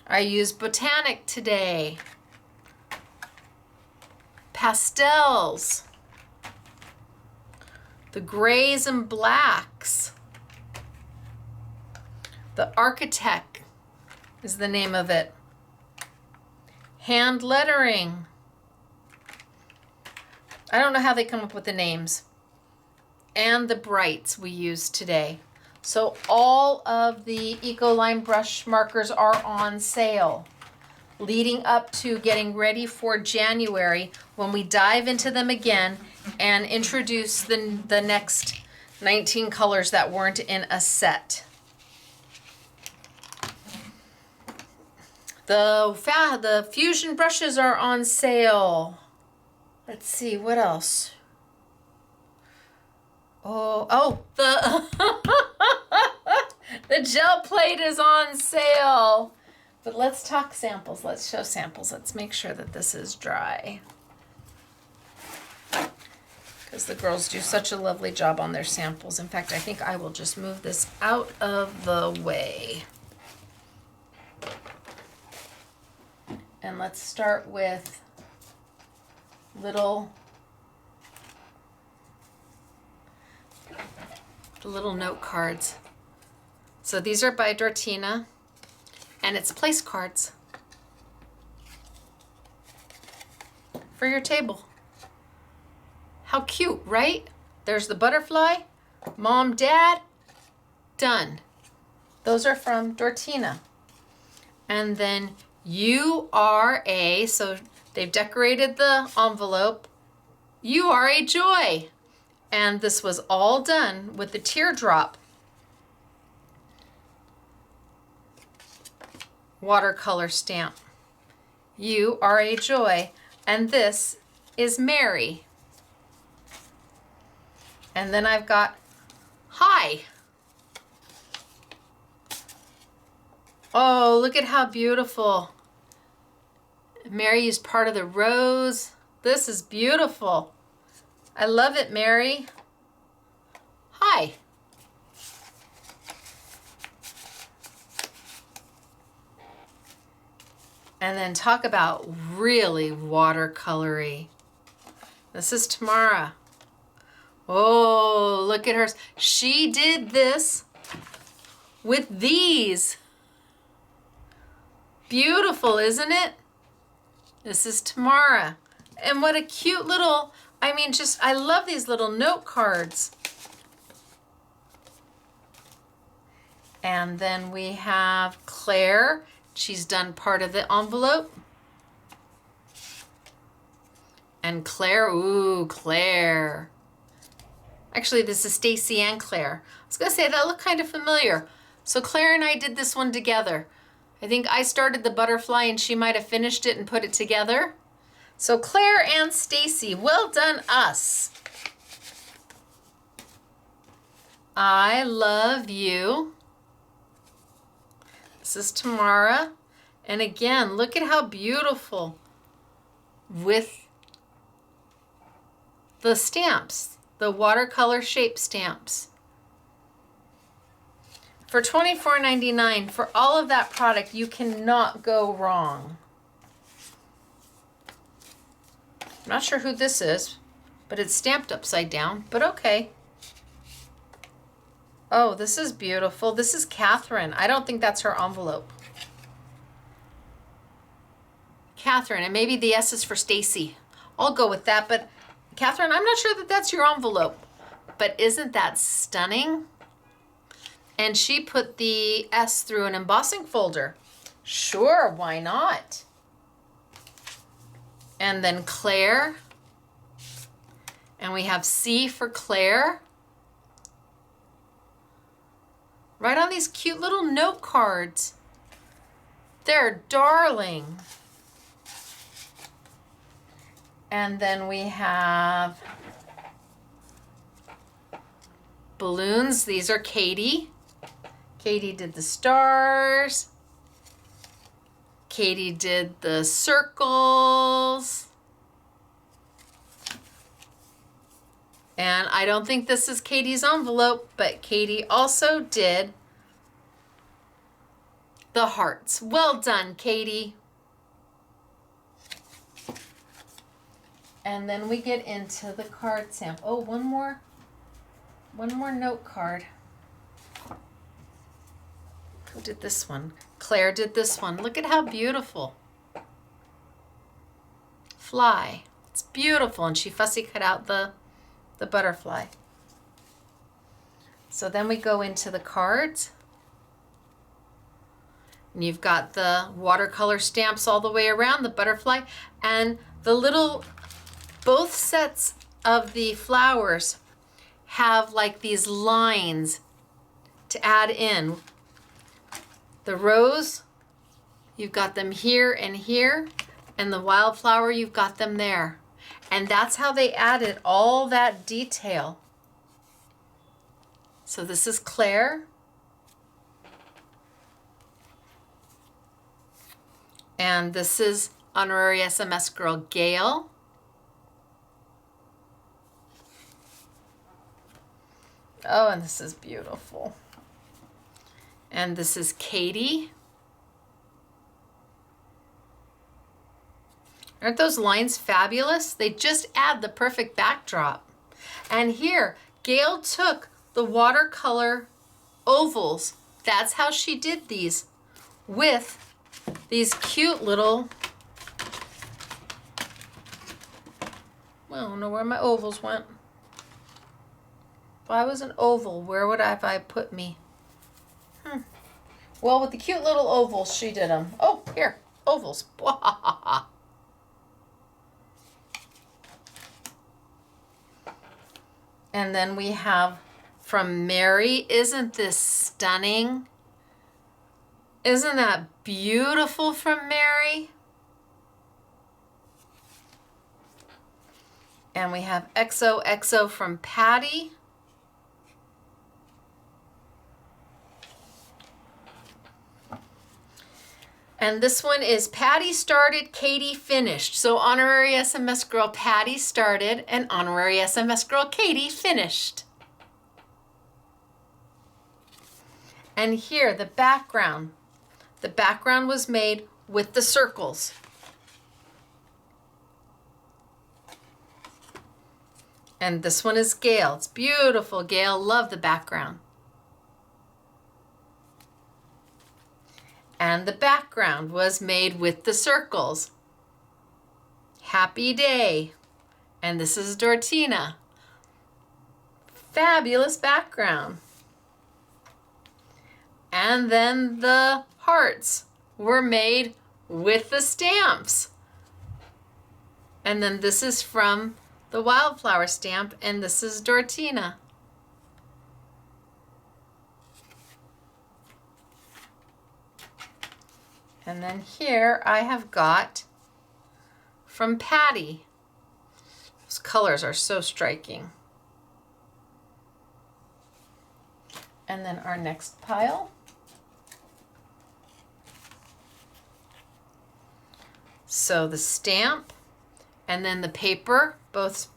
I used Botanic today. Pastels. The grays and blacks. The Architect is the name of it. Hand lettering. I don't know how they come up with the names. And the brights we used today. So all of the Ecoline brush markers are on sale, leading up to getting ready for January when we dive into them again and introduce the next 19 colors that weren't in a set. The Fusion brushes are on sale. Let's see, what else? Oh, the gel plate is on sale. But let's talk samples. Let's show samples. Let's make sure that this is dry, because the girls do such a lovely job on their samples. In fact, I think I will just move this out of the way. And let's start with the little note cards. So these are by Dortina, and it's place cards for your table. How cute, right? There's the butterfly, mom, dad, done. Those are from Dortina. And then you are a, so they've decorated the envelope. You are a joy. And this was all done with the teardrop watercolor stamp. You are a joy. And this is Mary. And then I've got hi. Oh, look at how beautiful. Mary used part of the rose. This is beautiful. I love it, Mary. Hi. And then talk about really watercolory. This is Tamara. Oh, look at her. She did this with these. Beautiful, isn't it? This is Tamara. And what a cute little, I mean, just, I love these little note cards. And then we have Claire. She's done part of the envelope. And Claire, ooh, Claire. Actually, this is Stacey and Claire. I was gonna say that looked kind of familiar. So Claire and I did this one together. I think I started the butterfly and she might have finished it and put it together. So Claire and Stacey, well done us. I love you. This is Tamara. And again, look at how beautiful with the stamps, the watercolor shape stamps. For $24.99, for all of that product, you cannot go wrong. I'm not sure who this is, but it's stamped upside down, but okay. Oh, this is beautiful. This is Catherine. I don't think that's her envelope. Catherine, and maybe the S is for Stacey. I'll go with that, but Catherine, I'm not sure that that's your envelope, but isn't that stunning? And she put the S through an embossing folder. Sure, why not? And then Claire. And we have C for Claire. Right on these cute little note cards. They're darling. And then we have balloons. These are Katie. Katie did the stars. Katie did the circles. And I don't think this is Katie's envelope, but Katie also did the hearts. Well done, Katie. And then we get into the card sample. Oh, one more note card. Who did this one? Claire did this one. Look at how beautiful. Fly. It's beautiful, and she fussy cut out the butterfly. So then we go into the cards. And you've got the watercolor stamps all the way around, the butterfly, and the little, both sets of the flowers have like these lines to add in. The rose, you've got them here and here, and the wildflower, you've got them there. And that's how they added all that detail. So this is Claire. And this is honorary SMS girl Gail. Oh, and this is beautiful. And this is Katie. Aren't those lines fabulous? They just add the perfect backdrop. And here, Gail took the watercolor ovals. That's how she did these, with these cute little, well, I don't know where my ovals went. If I was an oval, where would I put me? Well, with the cute little ovals, she did them. Oh, here, ovals. And then we have from Mary. Isn't this stunning? Isn't that beautiful from Mary? And we have XOXO from Patty. And this one is Patty started, Katie finished. So honorary SMS girl Patty started and honorary SMS girl Katie finished. And here, the background. The background was made with the circles. And this one is Gail. It's beautiful, Gail. Love the background. And the background was made with the circles. Happy day. And this is Dortina. Fabulous background. And then the hearts were made with the stamps. And then this is from the wildflower stamp, and this is Dortina. And then here I have got from Patty. Those colors are so striking. And then our next pile. So the stamp and then the paper, both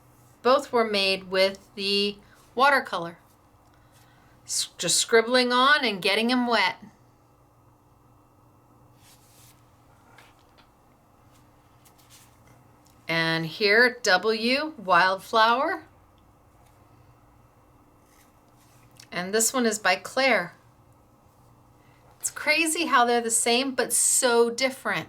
were made with the watercolor. Just scribbling on and getting them wet. And here, W, wildflower. And this one is by Claire. It's crazy how they're the same, but so different.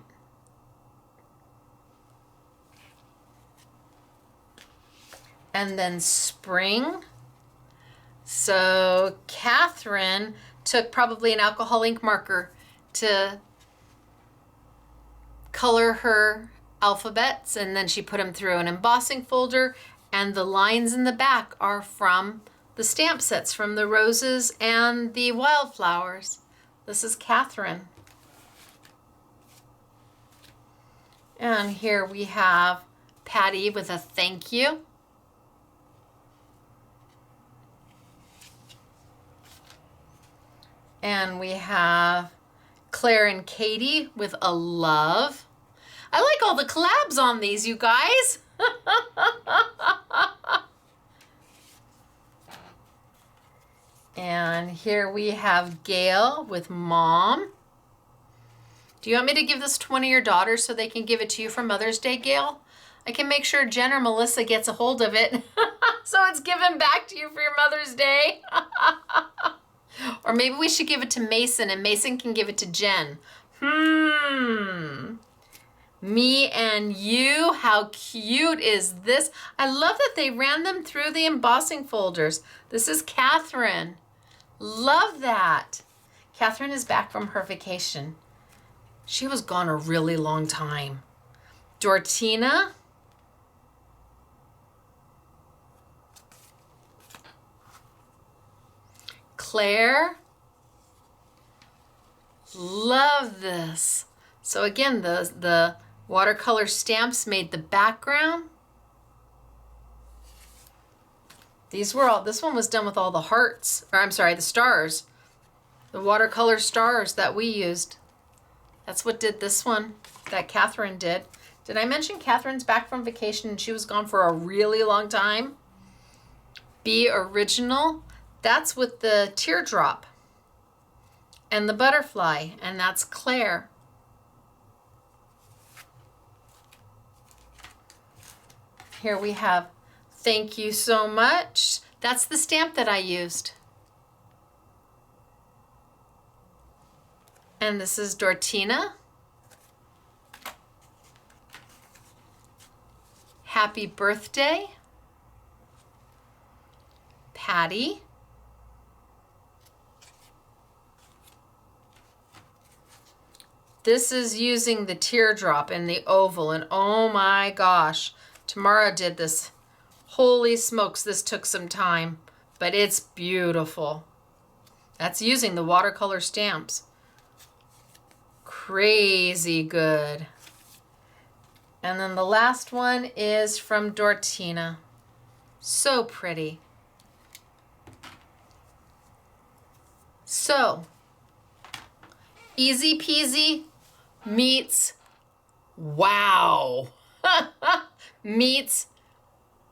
And then spring. So Catherine took probably an alcohol ink marker to color her alphabets, and then she put them through an embossing folder, and the lines in the back are from the stamp sets from the roses and the wildflowers. This is Catherine. And here we have Patty with a thank you. And we have Claire and Katie with a love. I like all the collabs on these, you guys. And here we have Gail with mom. Do you want me to give this to one of your daughters so they can give it to you for Mother's Day, Gail? I can make sure Jen or Melissa gets a hold of it so it's given back to you for your Mother's Day. Or maybe we should give it to Mason and Mason can give it to Jen. Me and you, how cute is this? I love that they ran them through the embossing folders. This is Catherine. Love that. Catherine is back from her vacation. She was gone a really long time. Dortina. Claire. Love this. So again, the watercolor stamps made the background. This one was done with all the hearts, or I'm sorry, the stars. The watercolor stars that we used. That's what did this one, that Catherine did. Did I mention Catherine's back from vacation and she was gone for a really long time? Be original. That's with the teardrop and the butterfly, and that's Claire. Here we have, thank you so much. That's the stamp that I used. And this is Dortina. Happy birthday. Patty. This is using the teardrop and the oval, and oh my gosh, Tamara did this. Holy smokes, this took some time, but it's beautiful. That's using the watercolor stamps. Crazy good. And then the last one is from Dortina. So pretty. So, easy peasy meets wow. Meets,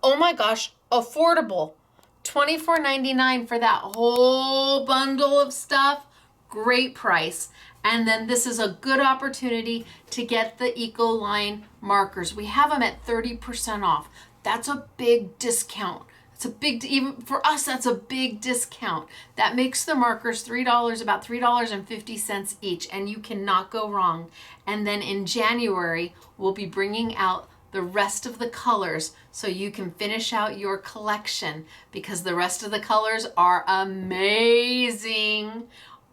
oh my gosh, affordable. $24.99 for that whole bundle of stuff. Great price. And then this is a good opportunity to get the Ecoline markers. We have them at 30% off. That's a big discount. It's a big, even for us, that's a big discount. That makes the markers $3, about $3.50 each, and you cannot go wrong. And then in January, we'll be bringing out the rest of the colors so you can finish out your collection, because the rest of the colors are amazing.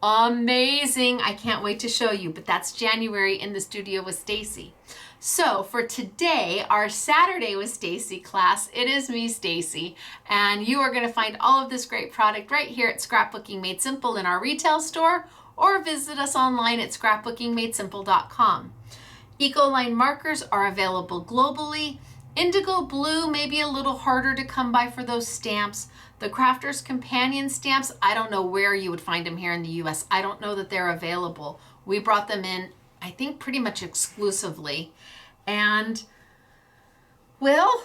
Amazing. I can't wait to show you, but that's January in the studio with Stacey. So for today, our Saturday with Stacey class, it is me, Stacey, and you are going to find all of this great product right here at Scrapbooking Made Simple in our retail store, or visit us online at scrapbookingmadesimple.com. Ecoline markers are available globally. Indigo Blue may be a little harder to come by for those stamps. The Crafter's Companion stamps, I don't know where you would find them here in the US. I don't know that they're available. We brought them in, I think, pretty much exclusively. And, well,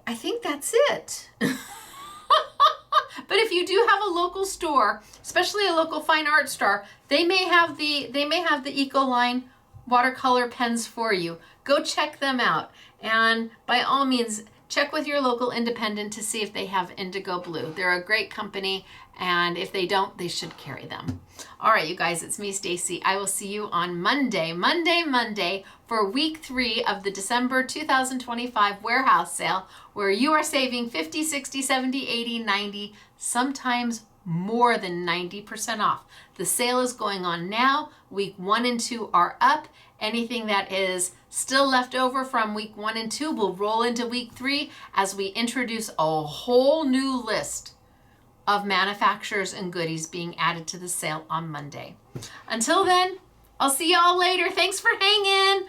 I think that's it. But if you do have a local store, especially a local fine art store, they may have the Ecoline watercolor pens for you. Go check them out. And by all means, check with your local independent to see if they have Indigo Blue. They're a great company, and if they don't, they should carry them. All right, you guys, it's me, Stacey. I will see you on Monday for week 3 of the December 2025 warehouse sale, where you are saving 50, 60, 70, 80, 90, sometimes more than 90% off. The sale is going on now. Week 1 and 2 are up. Anything that is still left over from week 1 and 2 will roll into week 3 as we introduce a whole new list of manufacturers and goodies being added to the sale on Monday. Until then, I'll see y'all later. Thanks for hanging.